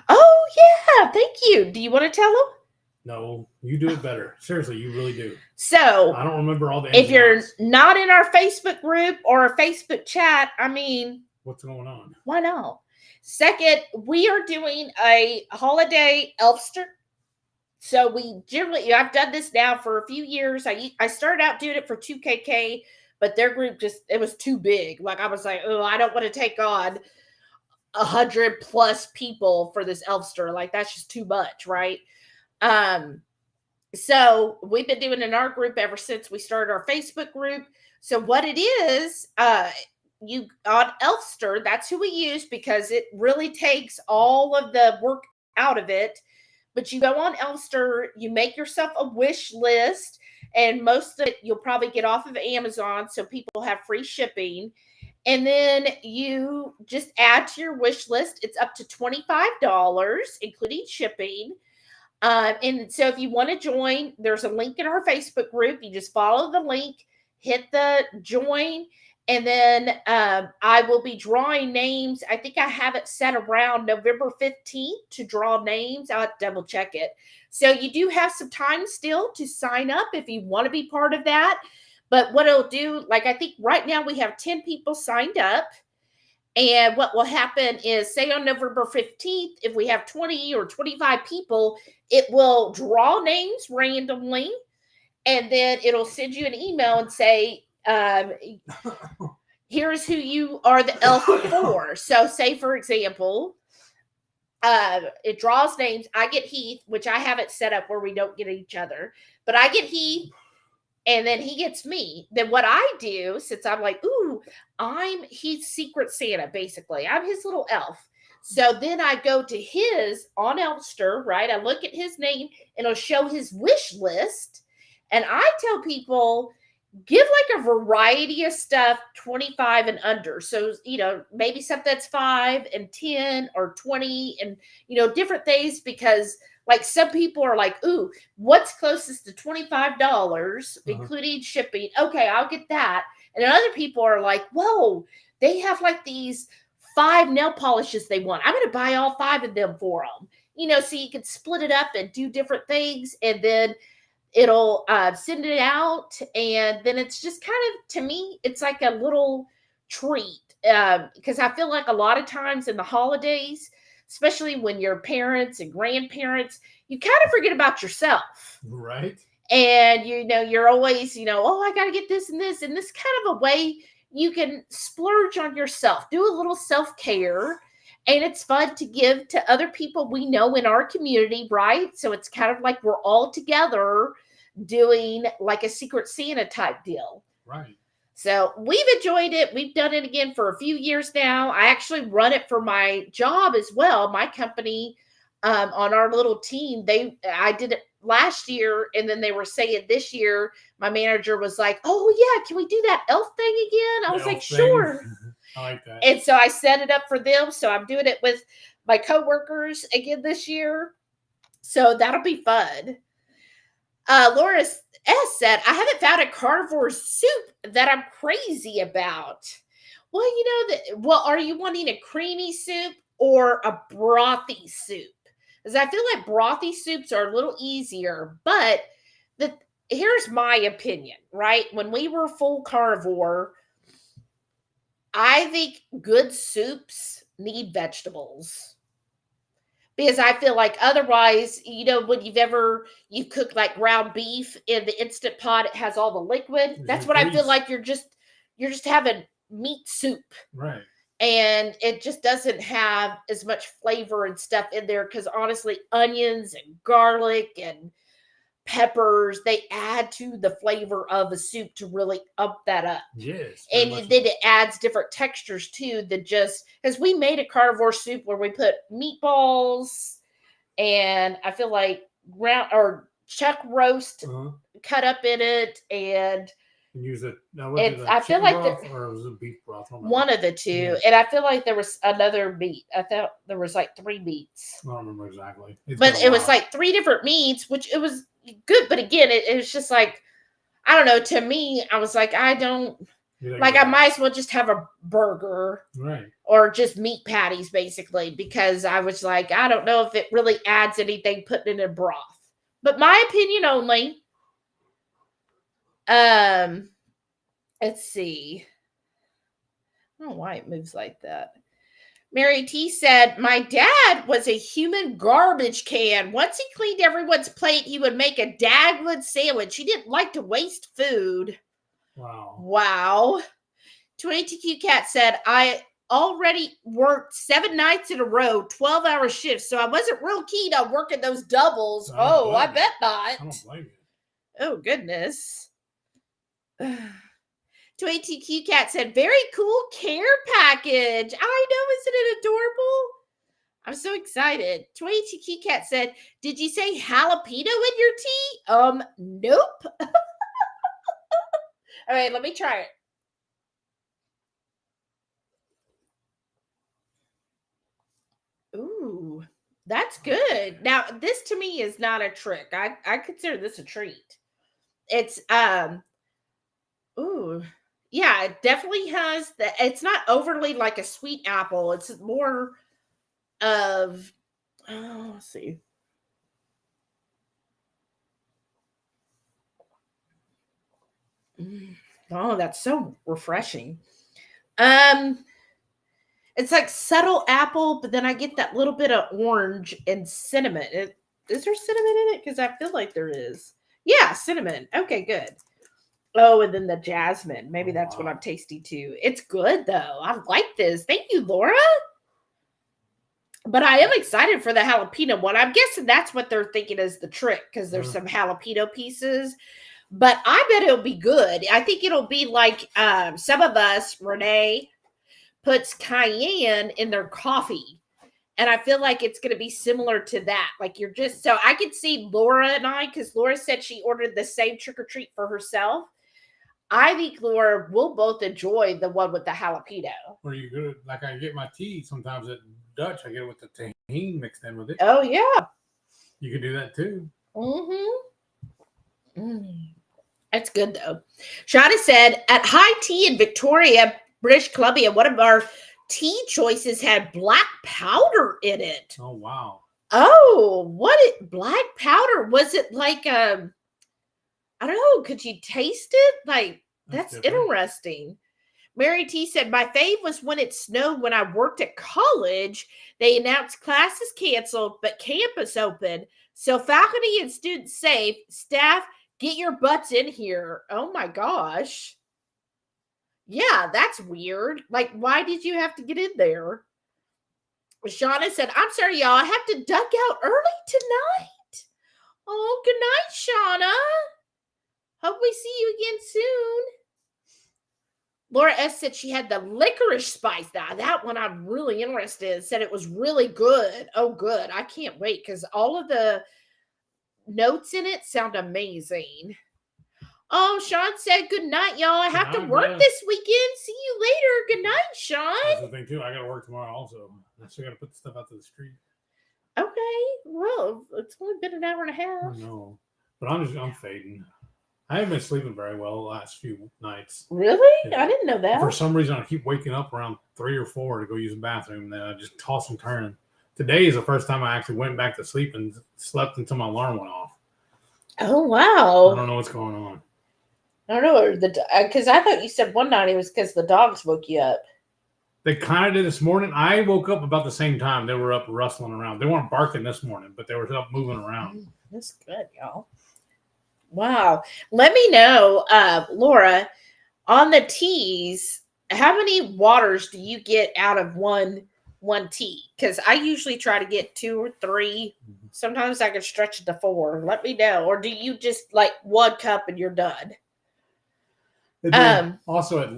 Oh yeah, thank you. Do you want to tell them? No, you do it better. Seriously, you really do. So I don't remember all the. If you're not in our Facebook group or our Facebook chat, I mean, what's going on? Why not? Second, we are doing a holiday Elfster. So we generally, I've done this now for a few years. I started out doing it for 2KK, but their group it was too big. Like I was like, oh, I don't want to take on 100+ people for this Elfster. Like that's just too much, right? So we've been doing it in our group ever since we started our Facebook group. So what it is, you on Elfster, that's who we use because it really takes all of the work out of it. But you go on Elfster, you make yourself a wish list, and most of it you'll probably get off of Amazon, so people have free shipping. And then you just add to your wish list. It's up to $25, including shipping. And so if you want to join, there's a link in our Facebook group. You just follow the link, hit the join, and then I will be drawing names. I think I have it set around November 15th to draw names. I'll have to double check it. So you do have some time still to sign up if you want to be part of that. But what it'll do, like I think right now we have 10 people signed up. And what will happen is, say on November 15th, if we have 20 or 25 people, it will draw names randomly. And then it'll send you an email and say, here's who you are the elf for. So say, for example, it draws names. I get Heath, which I have it set up where we don't get each other. But I get Heath. And then he gets me. Then what I do, since I'm like, ooh, I'm Heath's Secret Santa, basically. I'm his little elf. So then I go to his on Elfster, right? I look at his name, and it'll show his wish list. And I tell people, give like a variety of stuff, 25 and under. So, maybe something that's 5 and 10 or 20 and, different things, because like some people are like, ooh, what's closest to $25, including shipping? Okay, I'll get that. And then other people are like, whoa, they have like these 5 nail polishes they want. I'm going to buy all 5 of them for them. So you can split it up and do different things. And then it'll send it out. And then it's just kind of, to me, it's like a little treat. Because I feel like a lot of times in the holidays, especially when you're parents and grandparents, you kind of forget about yourself. Right. And, you're always, oh, I got to get this and this. And this kind of a way you can splurge on yourself, do a little self-care. And it's fun to give to other people we know in our community, right? So it's kind of like we're all together doing like a Secret Santa type deal. Right. So we've enjoyed it. We've done it again for a few years now. I actually run it for my job as well. My company, on our little team, I did it last year, and then they were saying this year, my manager was like, oh yeah, can we do that elf thing again? I was like, sure. I like that. And so I set it up for them. So I'm doing it with my coworkers again this year. So that'll be fun. Laura S. said, I haven't found a carnivore soup that I'm crazy about. Well, are you wanting a creamy soup or a brothy soup? Because I feel like brothy soups are a little easier, but here's my opinion, right? When we were full carnivore, I think good soups need vegetables. Because I feel like otherwise, when you cook like ground beef in the Instant Pot, it has all the liquid. That's what I feel like you're just having meat soup. Right. And it just doesn't have as much flavor and stuff in there. Because honestly, onions and garlic and peppers, they add to the flavor of a soup to really up that up. Yes. And then it adds different textures too than just, because we made a carnivore soup where we put meatballs and I feel like ground or chuck roast cut up in it, and use it. Now, I feel like or was it beef broth? One of the two. Yeah. And I feel like there was another meat. I thought there was like 3 meats. I don't remember exactly. But it was like 3 different meats, which it was good. But again, it was just like, I don't know. To me, I was like, I don't like. I might as well just have a burger, right? Or just meat patties, basically, because I was like, I don't know if it really adds anything putting in a broth. But my opinion only. Let's see. I don't know why it moves like that. Mary T said, my dad was a human garbage can. Once he cleaned everyone's plate, he would make a Dagwood sandwich. He didn't like to waste food. Wow. 22Q Cat said, I already worked 7 nights in a row, 12-hour shifts, so I wasn't real keen on working those doubles. I bet not. I don't blame you. Oh, goodness. 22Q Cat said, very cool care package. I know, isn't it adorable? I'm so excited. 22Q Cat said, did you say jalapeno in your tea? Nope. All right, let me try it. Ooh, that's good. Now, this to me is not a trick. I consider this a treat. It's ooh, yeah, it definitely has the. It's not overly like a sweet apple. It's more of. Oh, let's see. Oh, that's so refreshing. It's like subtle apple, but then I get that little bit of orange and cinnamon. Is there cinnamon in it? Because I feel like there is. Yeah, cinnamon. Okay, good. Oh, and then the jasmine. Maybe that's what I'm tasting too. It's good though. I like this. Thank you, Laura. But I am excited for the jalapeno one. I'm guessing that's what they're thinking is the trick because there's some jalapeno pieces. But I bet it'll be good. I think it'll be like some of us, Renee, puts cayenne in their coffee. And I feel like it's going to be similar to that. Like you're just, so I could see Laura and I, because Laura said she ordered the same trick or treat for herself. I think Laura will both enjoy the one with the jalapeno. Or you good? Like I get my tea sometimes at Dutch. I get it with the tahini mixed in with it. Oh yeah, you can do that too. That's good though. Shauna said at High Tea in Victoria, British Columbia, one of our tea choices had black powder in it. Oh wow. Oh, black powder? Was it like I don't know, could you taste it? Like that's interesting. Mary T said, my fave was when it snowed when I worked at college. They announced classes canceled, but campus open. So faculty and students safe. Staff, get your butts in here. Oh my gosh. Yeah, that's weird. Like, why did you have to get in there? Shauna said, I'm sorry, y'all. I have to duck out early tonight. Oh, good night, Shauna. Hope we see you again soon. Laura S. said she had the licorice spice. That one I'm really interested in. Said it was really good. Oh, good. I can't wait because all of the notes in it sound amazing. Oh, Sean said good night, y'all. I have to work this weekend. See you later. Good night, Sean. That's the thing too. I got to work tomorrow also. I still got to put the stuff out to the street. Okay. Well, it's only been an hour and a half. I know, but I'm fading. I haven't been sleeping very well the last few nights. Really? Yeah. I didn't know that. For some reason, I keep waking up around 3 or 4 to go use the bathroom, and then I just toss and turn. Today is the first time I actually went back to sleep and slept until my alarm went off. Oh, wow. I don't know what's going on. I don't know. Because I thought you said one night it was because the dogs woke you up. They kind of did this morning. I woke up about the same time. They were up rustling around. They weren't barking this morning, but they were up moving around. That's good, y'all. Wow. Let me know, Laura, on the teas, how many waters do you get out of one tea? Because I usually try to get 2 or 3. Sometimes I can stretch it to 4. Let me know. Or do you just like 1 cup and you're done? Also at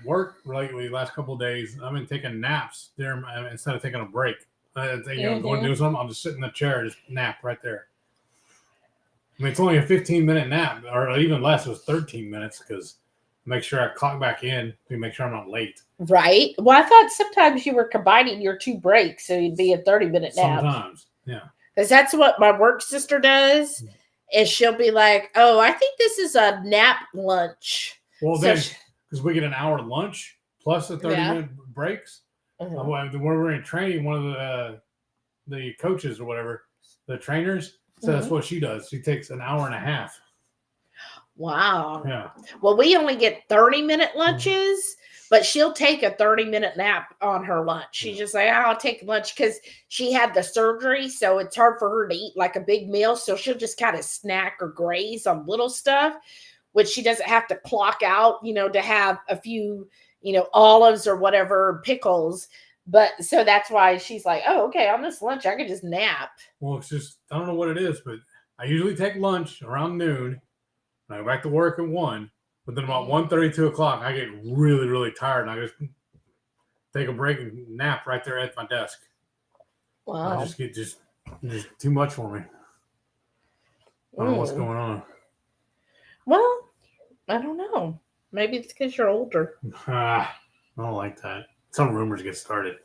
work lately, last couple of days, I've been taking naps there instead of taking a break. Going to do something, I'll just sit in the chair, just nap right there. I mean, it's only a 15-minute nap, or even less. It was 13 minutes because make sure I clock back in to make sure I'm not late. Right. Well, I thought sometimes you were combining your 2 breaks, so you'd be a 30-minute nap. Sometimes, yeah. Because that's what my work sister does. And she'll be like, "Oh, I think this is a nap lunch." Well, So then, because we get an hour lunch plus the 30-minute breaks. When we're in training, one of the coaches or whatever, the trainers, so that's what she does. She takes an hour and a half. Wow. Yeah. Well, we only get 30-minute lunches, but she'll take a 30-minute nap on her lunch. She's just like, I'll take lunch because she had the surgery, so it's hard for her to eat like a big meal. So she'll just kind of snack or graze on little stuff, which she doesn't have to clock out, to have a few, olives or whatever, pickles. But so that's why she's like, oh, okay, on this lunch, I can just nap. Well, it's just, I don't know what it is, but I usually take lunch around noon. And I go back to work at 1. But then about 1:30, 2 o'clock, I get really, really tired. And I just take a break and nap right there at my desk. Wow. I just get just too much for me. I don't know what's going on. Well, I don't know. Maybe it's because you're older. I don't like that. Some rumors get started.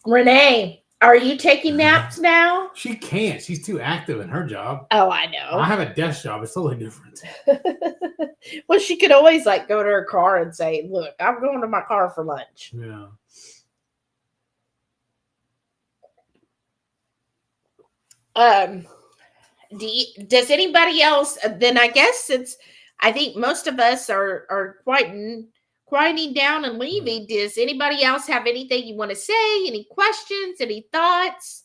Renee, are you taking naps now? She can't. She's too active in her job. Oh, I know. I have a desk job. It's totally different. Well, she could always go to her car and say, look, I'm going to my car for lunch. Yeah. Does anybody else, then I guess I think most of us are quieting down and leaving. Does anybody else have anything you want to say? Any questions? Any thoughts?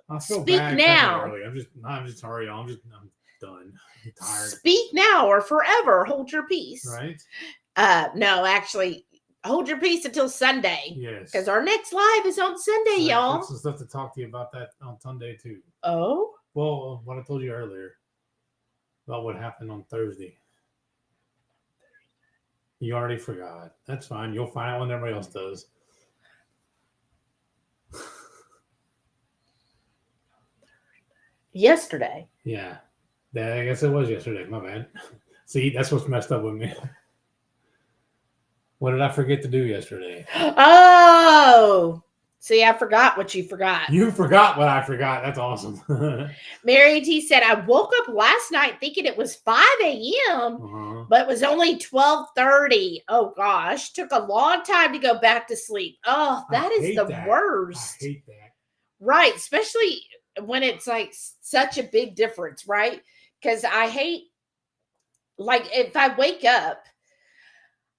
I feel Speak bad now. I'm just sorry, y'all. I'm done. I'm tired. Speak now or forever hold your peace. Right? No, actually, hold your peace until Sunday. Yes. Because our next live is on Sunday, y'all. I got some stuff to talk to you about that on Sunday too. Oh? Well, what I told you earlier about what happened on Thursday. You already forgot. That's fine. You'll find out when everybody else does. Yesterday. Yeah. I guess it was yesterday. My bad. See, that's what's messed up with me. What did I forget to do yesterday? Oh! See, I forgot what you forgot. You forgot what I forgot. That's awesome. Mary T said, I woke up last night thinking it was 5 a.m., but it was only 12:30. Oh, gosh. Took a long time to go back to sleep. Oh, that is the worst. I hate that. Right. Especially when it's such a big difference, right? Because I hate, if I wake up,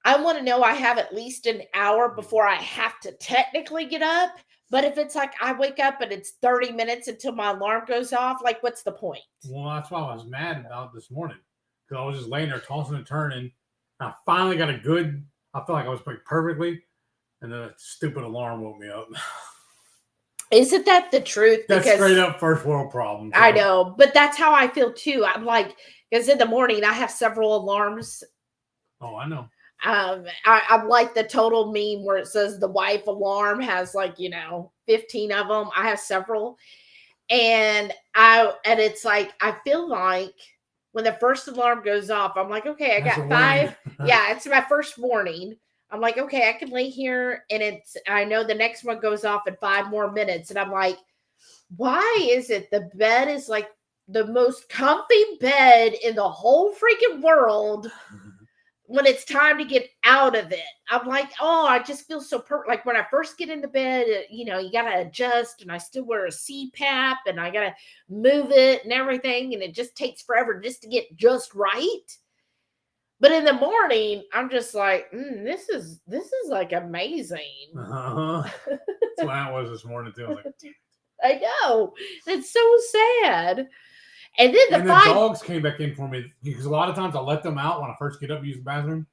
I want to know I have at least an hour before I have to technically get up. But if it's I wake up and it's 30 minutes until my alarm goes off, what's the point? Well, that's why I was mad about this morning. Because I was just laying there tossing and turning. And I finally got I felt like I was playing perfectly. And then a stupid alarm woke me up. Isn't that the truth? That's straight up first world problem. I know. But that's how I feel too. I'm because in the morning I have several alarms. Oh, I know. I'm like the total meme where it says the wife alarm has 15 of them. I have several, and it's I feel like when the first alarm goes off, I'm like, okay, I got 5. Yeah, it's my first warning. I'm like, okay, I can lay here, and I know the next one goes off in 5 more minutes, and I'm like, why is it the bed is the most comfy bed in the whole freaking world? When it's time to get out of it, I'm like, oh, I just feel so when I first get into bed, you got to adjust, and I still wear a CPAP, and I got to move it and everything, and it just takes forever just to get just right. But in the morning, I'm just like, this is amazing. That's why I was this morning too. I was like, I know. It's so sad. And then the dogs came back in for me because a lot of times I let them out when I first get up to use the bathroom,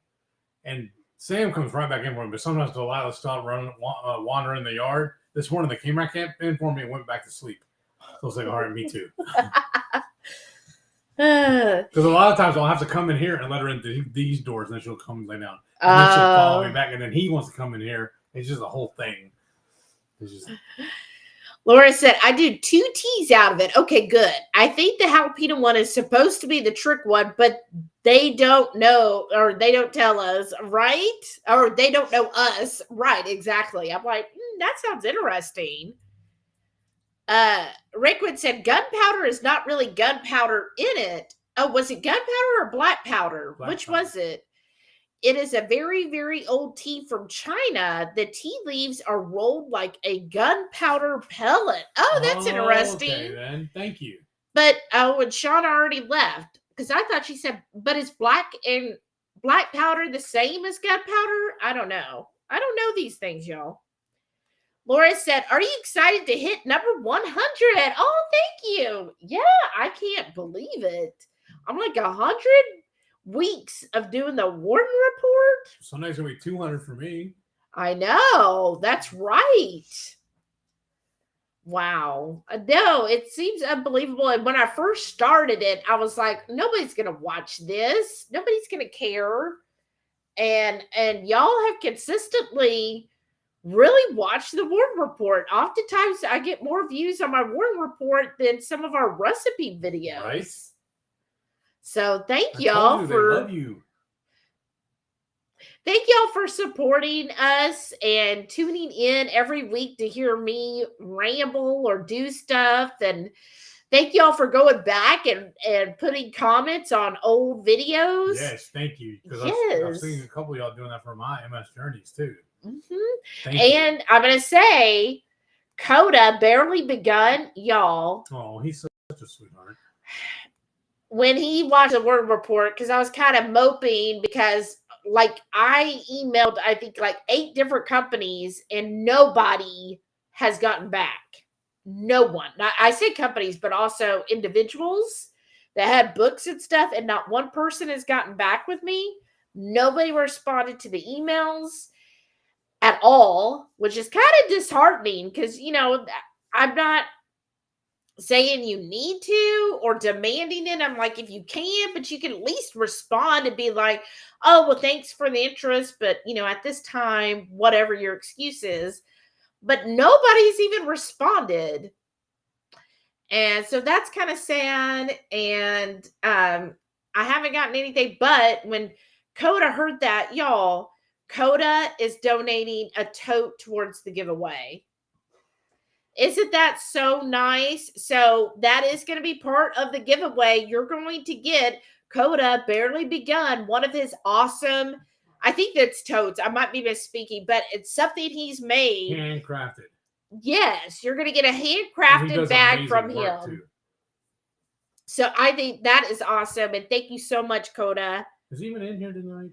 and Sam comes right back in for me. But sometimes they'll allow us to stop running, wandering in the yard. This morning they came back in for me and went back to sleep. So I was like, all right, me too. Because a lot of times I'll have to come in here and let her into these doors, and then she'll come and lay down, and then she'll follow me back, and then he wants to come in here. It's just a whole thing. It's just. Laura said, I do 2 teas out of it. Okay, good. I think the jalapeno one is supposed to be the trick one, but they don't know, or they don't tell us, right? Or they don't know us. Right, exactly. I'm like, that sounds interesting. Rickwood said gunpowder is not really gunpowder in it. Oh, was it gunpowder or black powder? Which was it? It is a very, very old tea from China. The tea leaves are rolled like a gunpowder pellet. Oh, that's interesting. Okay, then. Thank you. But when Sean already left, because I thought she said, but is black powder the same as gunpowder? I don't know. I don't know these things, y'all. Laura said, are you excited to hit number 100? Oh, thank you. Yeah, I can't believe it. I'm like 100 weeks of doing the Warden Report. Sunday's going to be 200 for me. I know. That's right. Wow. No, it seems unbelievable. And when I first started it, I was like, nobody's going to watch this. Nobody's going to care. And y'all have consistently really watched the Warden Report. Oftentimes I get more views on my Warden Report than some of our recipe videos. Right. So thank y'all for love you. Thank y'all for supporting us and tuning in every week to hear me ramble or do stuff. And thank y'all for going back and putting comments on old videos. Yes, thank you. Because yes. I've seen a couple of y'all doing that for my MS journeys too. Mm-hmm. And I'm going to say, Coda barely begun, y'all. Oh, he's such a sweetheart. When he watched the Word Report, because I was kind of moping because like I emailed, I think like 8 different companies and nobody has gotten back. No one. Not, I say companies, but also individuals that had books and stuff, and not one person has gotten back with me. Nobody responded to the emails at all, which is kind of disheartening because, you know, I'm not saying you need to or demanding it. I'm like, if you can, but you can at least respond and be like, oh, well, thanks for the interest, but, you know, at this time, whatever your excuse is. But nobody's even responded. And so that's kind of sad. And I haven't gotten anything. But when Coda heard that, y'all, Coda is donating a tote towards the giveaway. Isn't that so nice? So that is going to be part of the giveaway. You're going to get Coda Barely Begun, one of his awesome, I think that's totes. I might be misspeaking, but it's something he's made. Handcrafted. Yes, you're going to get a handcrafted bag from him. Too. So I think that is awesome. And thank you so much, Coda. Is he even in here tonight?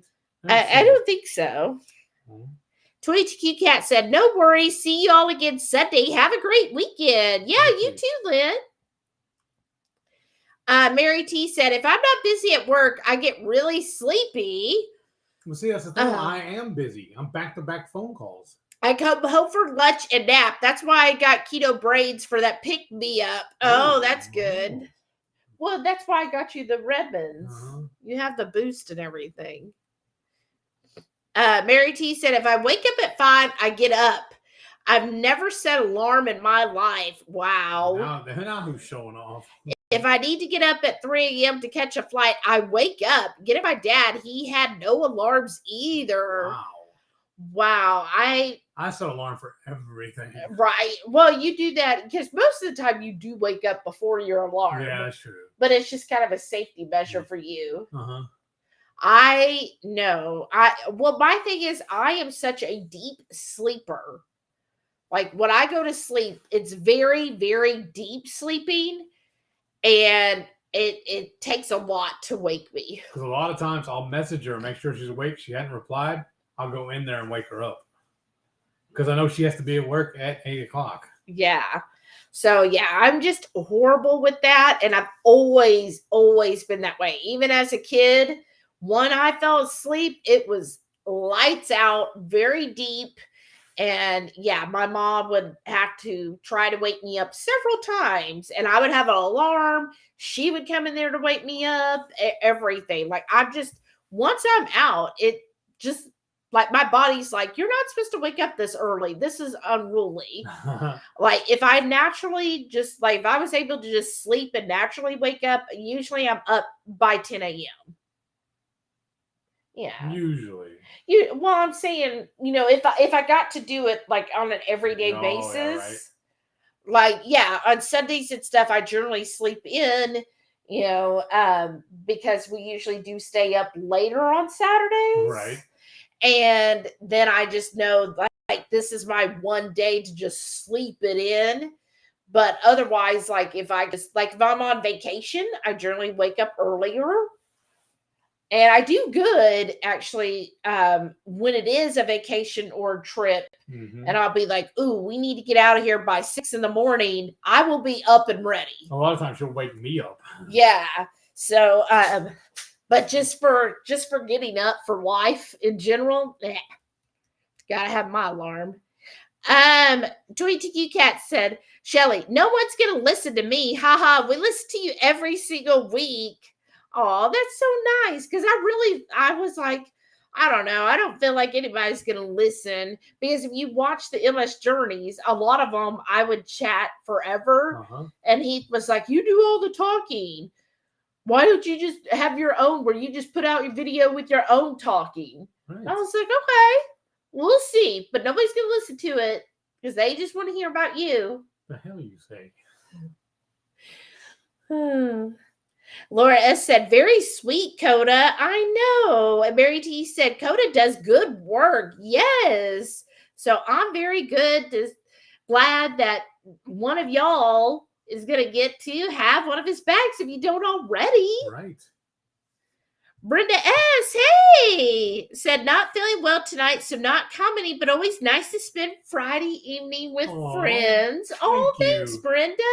I don't think so. Hmm. 22Q Cat said, no worries. See y'all again Sunday. Have a great weekend. Yeah, you too, Lynn. Mary T said, if I'm not busy at work, I get really sleepy. Well, see, that's the thing. I am busy. I'm back-to-back phone calls. I come home for lunch and nap. That's why I got keto braids for that pick-me-up. Oh, that's good. Well, that's why I got you the Redmonds. You have the boost and everything. Mary T said, if I wake up at 5, I get up. I've never set alarm in my life. Wow. Now who's showing off? If I need to get up at 3 a.m. to catch a flight, I wake up. Get it, my dad. He had no alarms either. Wow. I set an alarm for everything. Right. Well, you do that because most of the time you do wake up before your alarm. Yeah, that's true. But it's just kind of a safety measure for you. Uh-huh. I know. Well, my thing is I am such a deep sleeper. Like when I go to sleep, it's very, very deep sleeping, and it takes a lot to wake me. Because a lot of times I'll message her and make sure she's awake. She hadn't replied. I'll go in there and wake her up because I know she has to be at work at 8 o'clock. Yeah. So yeah, I'm just horrible with that, and I've always been that way. Even as a kid. When I fell asleep, it was lights out, very deep. And yeah, my mom would have to try to wake me up several times. And I would have an alarm. She would come in there to wake me up, everything. Like once I'm out, it just like my body's like, you're not supposed to wake up this early. This is unruly. Like if I naturally if I was able to just sleep and naturally wake up, usually I'm up by 10 a.m. Yeah. Usually. Well, I'm saying, if I got to do it like on an everyday basis, yeah, right. Like, yeah, on Sundays and stuff, I generally sleep in, because we usually do stay up later on Saturdays. Right. And then I just know, like this is my one day to just sleep it in. But otherwise, like if I'm on vacation, I generally wake up earlier. And I do good actually when it is a vacation or a trip. Mm-hmm. And I'll be like, ooh, we need to get out of here by 6 a.m. I will be up and ready. A lot of times she'll wake me up. Yeah. So, but just for getting up for life in general, gotta have my alarm. Joy TQ Cat said, Shelly, no one's gonna listen to me. Haha, we listen to you every single week. Oh, that's so nice. Cause I was like, I don't know. I don't feel like anybody's going to listen because if you watch the MS Journeys, a lot of them I would chat forever. Uh-huh. And Heath was like, you do all the talking. Why don't you just have your own where you just put out your video with your own talking? Right. I was like, okay, we'll see. But nobody's going to listen to it because they just want to hear about you. The hell you say? Laura S. said, very sweet, Coda. I know. And Mary T. said, Coda does good work. Yes. So I'm very good. Glad that one of y'all is going to get to have one of his bags if you don't already. Right. Brenda S. Hey. Said, not feeling well tonight, so not commenting, but always nice to spend Friday evening with friends. Thanks, Brenda.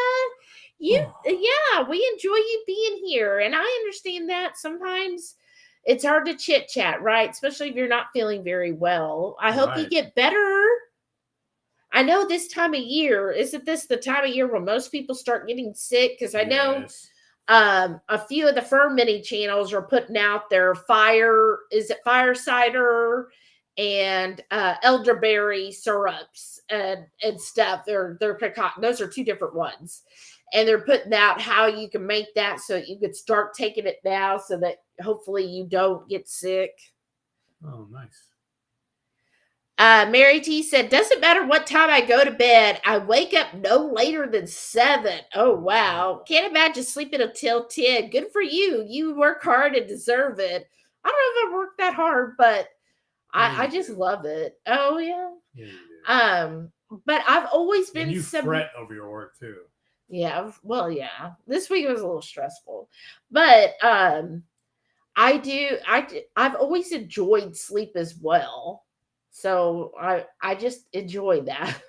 Yeah, we enjoy you being here. And I understand that sometimes it's hard to chit chat, right? Especially if you're not feeling very well. I hope you get better. I know this time of year, isn't this the time of year where most people start getting sick? Because I know a few of the Fur Mini channels are putting out their fire cider and elderberry syrups and stuff. They're concoct. Those are two different ones. And they're putting out how you can make that so you could start taking it now so that hopefully you don't get sick. Oh, nice. Mary T said, doesn't matter what time I go to bed. I wake up no later than 7. Oh, wow. Can't imagine sleeping until 10. Good for you. You work hard and deserve it. I don't know if I work that hard, but I just love it. Oh, yeah. But I've always been... And you fret over your work, too. Yeah, well, yeah. This week was a little stressful, but I've always enjoyed sleep as well, so I just enjoy that.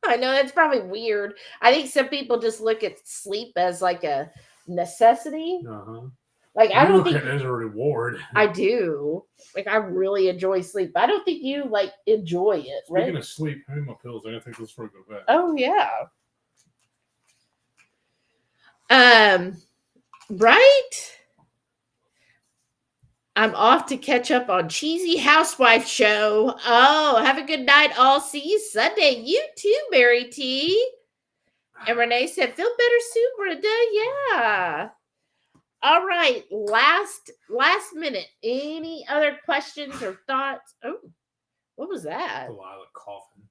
I know that's probably weird. I think some people just look at sleep as like a necessity. Like I don't think it as a reward. I do. Like I really enjoy sleep. I don't think you like enjoy it. Speaking of sleep, I need my pills. I gotta take this before I go to bed. Oh yeah. Right? I'm off to catch up on Cheesy Housewife show. Oh, have a good night. I'll see you Sunday. You too, Mary T. And Renee said, feel better soon, Brenda. Yeah. All right. Last minute. Any other questions or thoughts? Oh, what was that? Delilah coughing.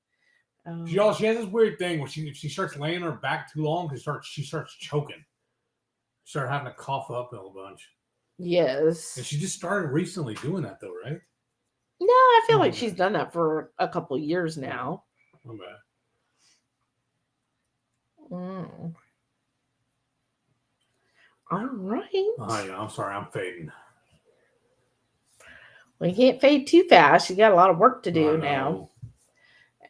She has this weird thing where if she starts laying her back too long, she starts choking. She started having to cough up a whole bunch. Yes. And she just started recently doing that, though, right? No, I feel like she's done that for a couple of years now. My bad. All right. Oh, yeah, I'm sorry. I'm fading. Well, you can't fade too fast. You got a lot of work to do now.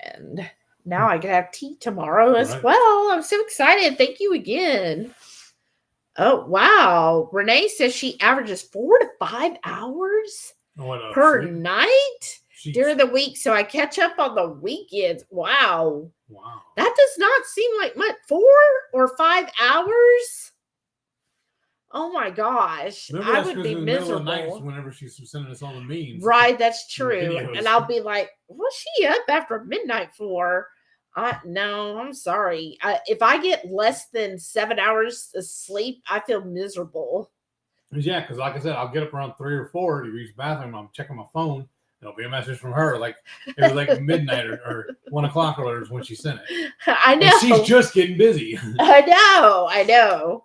And now I can have tea tomorrow as well. I'm so excited. Thank you again. Oh, wow. Renee says she averages 4 to 5 hours per night during the week. So I catch up on the weekends. Wow. That does not seem like much. 4 or 5 hours? Oh my gosh. I would be miserable. Night whenever she's sending us all the memes. Right, that's true. And I'll be like, what's she up after midnight for? No, I'm sorry. If I get less than 7 hours of sleep, I feel miserable. Yeah, because like I said, I'll get up around 3 or 4 to use the bathroom. I'm checking my phone. It'll be a message from her. Like it was like midnight or 1 o'clock or when she sent it. I know. And she's just getting busy. I know.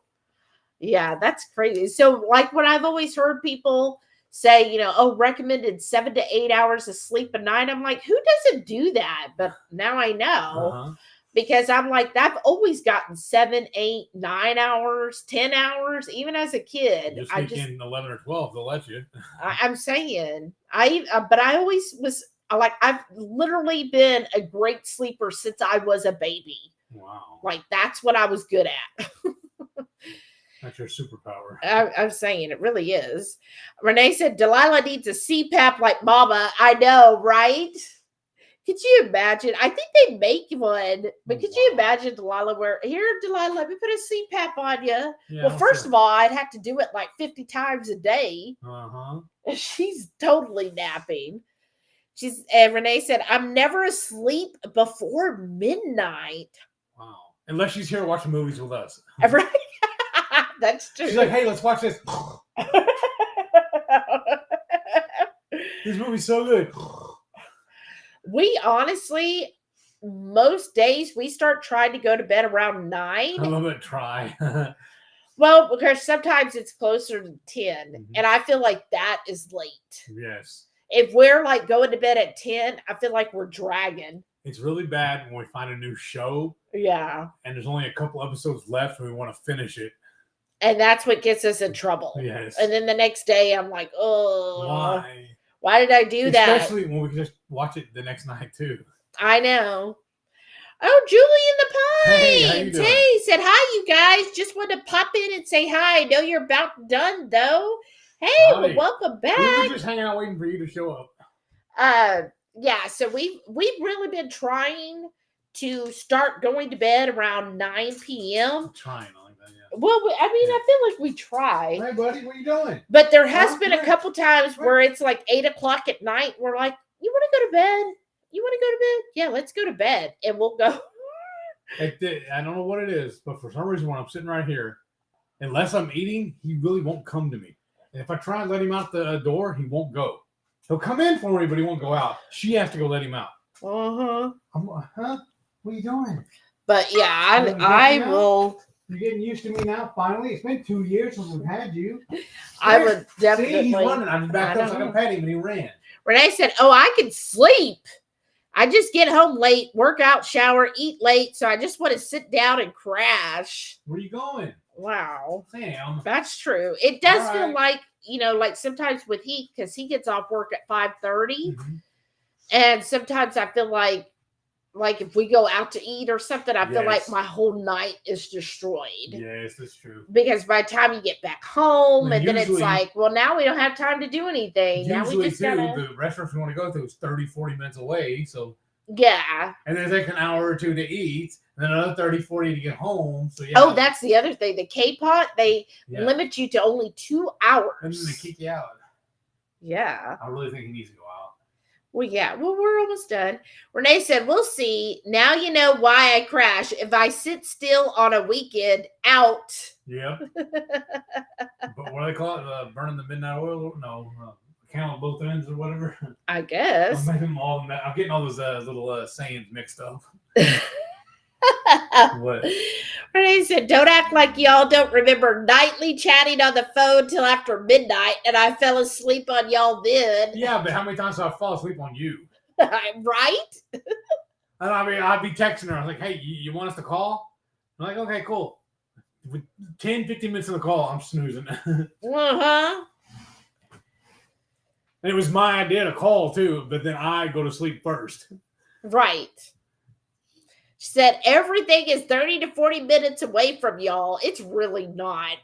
Yeah, that's crazy. So, like what I've always heard people say, recommended 7 to 8 hours of sleep a night. I'm like, who doesn't do that? But now I know because I'm like, I've always gotten 7, 8, 9 hours, 10 hours, even as a kid. You sneak in 11 or 12, they'll let you. I'm saying, but I always was like, I've literally been a great sleeper since I was a baby. Wow. Like, that's what I was good at. That's your superpower. I'm saying it really is. Renee said, Delilah needs a CPAP like Mama. I know, right? Could you imagine? I think they make one, but could you imagine Delilah here, Delilah, let me put a CPAP on you. Yeah, well, first of all, I'd have to do it like 50 times a day. She's totally napping. And Renee said, I'm never asleep before midnight. Wow. Unless she's here watching movies with us. Right? That's true. She's like, hey, let's watch this. This movie's so good. We honestly, most days, we start trying to go to bed around 9. I love it. Try. Well, because sometimes it's closer to 10. And I feel like that is late. Yes. If we're like going to bed at 10, I feel like we're dragging. It's really bad when we find a new show. Yeah. And there's only a couple episodes left and we want to finish it. And that's what gets us in trouble. Yes. And then the next day, I'm like, oh. Why did I do that? Especially when we can just watch it the next night, too. I know. Oh, Julie in the Pines. Hey, how you doing? Hey, said hi, you guys. Just wanted to pop in and say hi. I know you're about done, though. Hey, well, welcome back. We were just hanging out waiting for you to show up. Yeah, so we've really been trying to start going to bed around 9 p.m. Trying, I like that, yeah. Well, I mean, I feel like we try. Hey, buddy, what are you doing? But there has been a couple times where it's like 8 o'clock at night. We're like, you want to go to bed? You want to go to bed? Yeah, let's go to bed. And we'll go. I don't know what it is, but for some reason, when I'm sitting right here, unless I'm eating, he really won't come to me. And if I try and let him out the door, he won't go. He'll come in for me, but he won't go out. She has to go let him out. Uh-huh. Huh? What are you doing? But yeah, I will. You're getting used to me now, finally. It's been 2 years since we've had you. I would definitely. See, he's running. I'm back up so I can pet him, and he ran. Renee said, oh, I can sleep. I just get home late, work out, shower, eat late, so I just want to sit down and crash. Where are you going? Wow. Sam. That's true. It does feel like, like sometimes with Heath, because he gets off work at 5:30, and sometimes I feel like if we go out to eat or something, I feel like my whole night is destroyed. Yes, that's true. Because by the time you get back home, and then it's like, well, now we don't have time to do anything. Now we just the restaurants we want to go to is 30, 40 minutes away. So yeah. And then it's like an hour or two to eat, and then another 30, 40 to get home. So yeah. Oh, that's the other thing. The K-pot, they limit you to only 2 hours. And then they kick you out. Yeah. I really think he needs to go out. Well, yeah. Well, we're almost done. Renee said, we'll see. Now you know why I crash. If I sit still on a weekend, out. Yeah. But what do they call it? Burning the midnight oil? No. Count on both ends or whatever. I guess. I'm getting all those little sayings mixed up. What? Renee said, don't act like y'all don't remember nightly chatting on the phone till after midnight, and I fell asleep on y'all then. Yeah, but how many times have I fall asleep on you? Right? And I mean, I'd be texting her. I was like, hey, you want us to call? I'm like, okay, cool. With 10, 15 minutes of the call, I'm snoozing. Uh-huh. And it was my idea to call, too, but then I go to sleep first. Right. She said, everything is 30 to 40 minutes away from y'all. It's really not.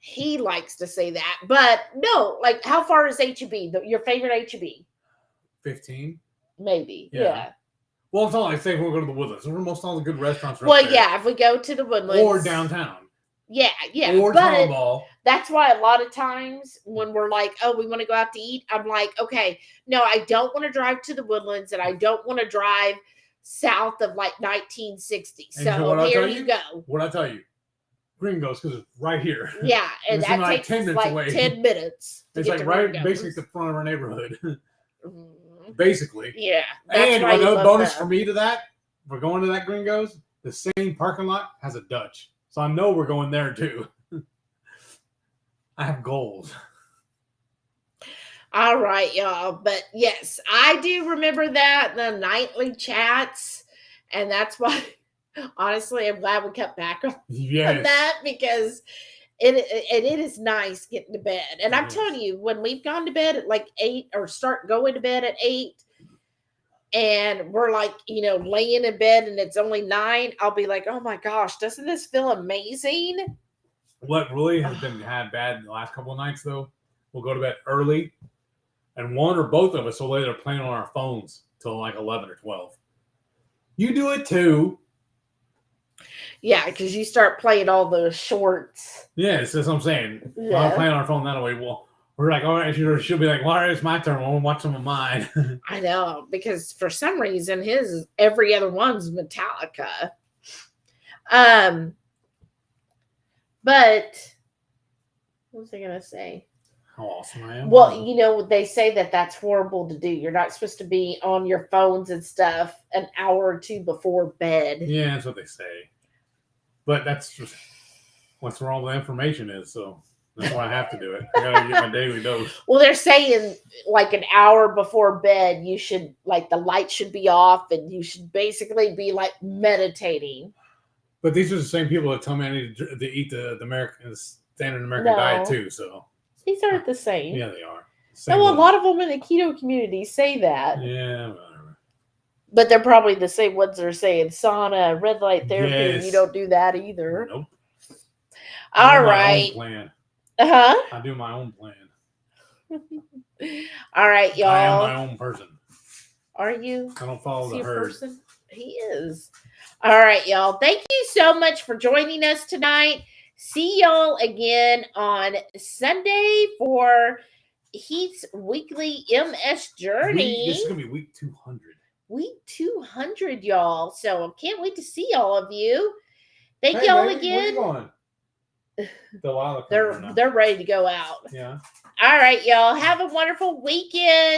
He likes to say that. But no, like, how far is H-E-B? Your favorite H-E-B? 15. Maybe, yeah. Well, it's not like, say, we'll go to the Woodlands. We're most all the good restaurants right well, yeah, if we go to the Woodlands. Or downtown. Yeah. Or Town Ball. That's why a lot of times when we're like, oh, we want to go out to eat, I'm like, okay, no, I don't want to drive to the Woodlands, and I don't want to drive south of like 1960. So here you go. What I tell you, Gringos, because it's right here. Yeah, and that like takes 10 minutes like away. 10 minutes. It's like right basically the front of our neighborhood. basically. Yeah. And why you another love bonus that. for me to that, we're going to that Gringos. The same parking lot has a Dutch, so I know we're going there too. I have goals. All right, y'all. But yes, I do remember that, the nightly chats. And that's why, honestly, I'm glad we cut back on Yes. that, because it is nice getting to bed. And I'm Yes. telling you, when we've gone to bed at like 8 or start going to bed at 8, and we're like, laying in bed and it's only 9, I'll be like, oh my gosh, doesn't this feel amazing? What really has been bad the last couple of nights, though, we'll go to bed early, and one or both of us will lay there playing on our phones till like 11 or 12. You do it too. Yeah, because you start playing all those shorts. Yes, that's what I'm saying. Yeah. When I'm playing on our phone that way, well, we're like, all right, she'll be like, well, it's my turn. We'll watch some of mine. I know, because for some reason every other one's Metallica. But what was I gonna say? How awesome I am. Well, they say that that's horrible to do. You're not supposed to be on your phones and stuff an hour or two before bed. Yeah, that's what they say. But that's just what's wrong with information is, so that's why I have to do it. I gotta get my daily dose. Well, they're saying like an hour before bed, you should, like, the light should be off and you should basically be like meditating. But these are the same people that tell me I need to eat the standard American diet too. So these aren't the same. Yeah, they are. No, a lot of them in the keto community say that. Yeah, whatever. But they're probably the same ones that are saying sauna, red light therapy. Yes. You don't do that either. Nope. All right. Plan. Uh-huh. I do my own plan. All right, y'all. I am my own person. Are you? I don't follow the herd. Person? He is. All right, y'all. Thank you so much for joining us tonight. See y'all again on Sunday for Heath's weekly MS journey. This is going to be week 200. Week 200, y'all. So I can't wait to see all of you. Thank y'all again. Where you going? They're ready to go out. Yeah. All right, y'all. Have a wonderful weekend.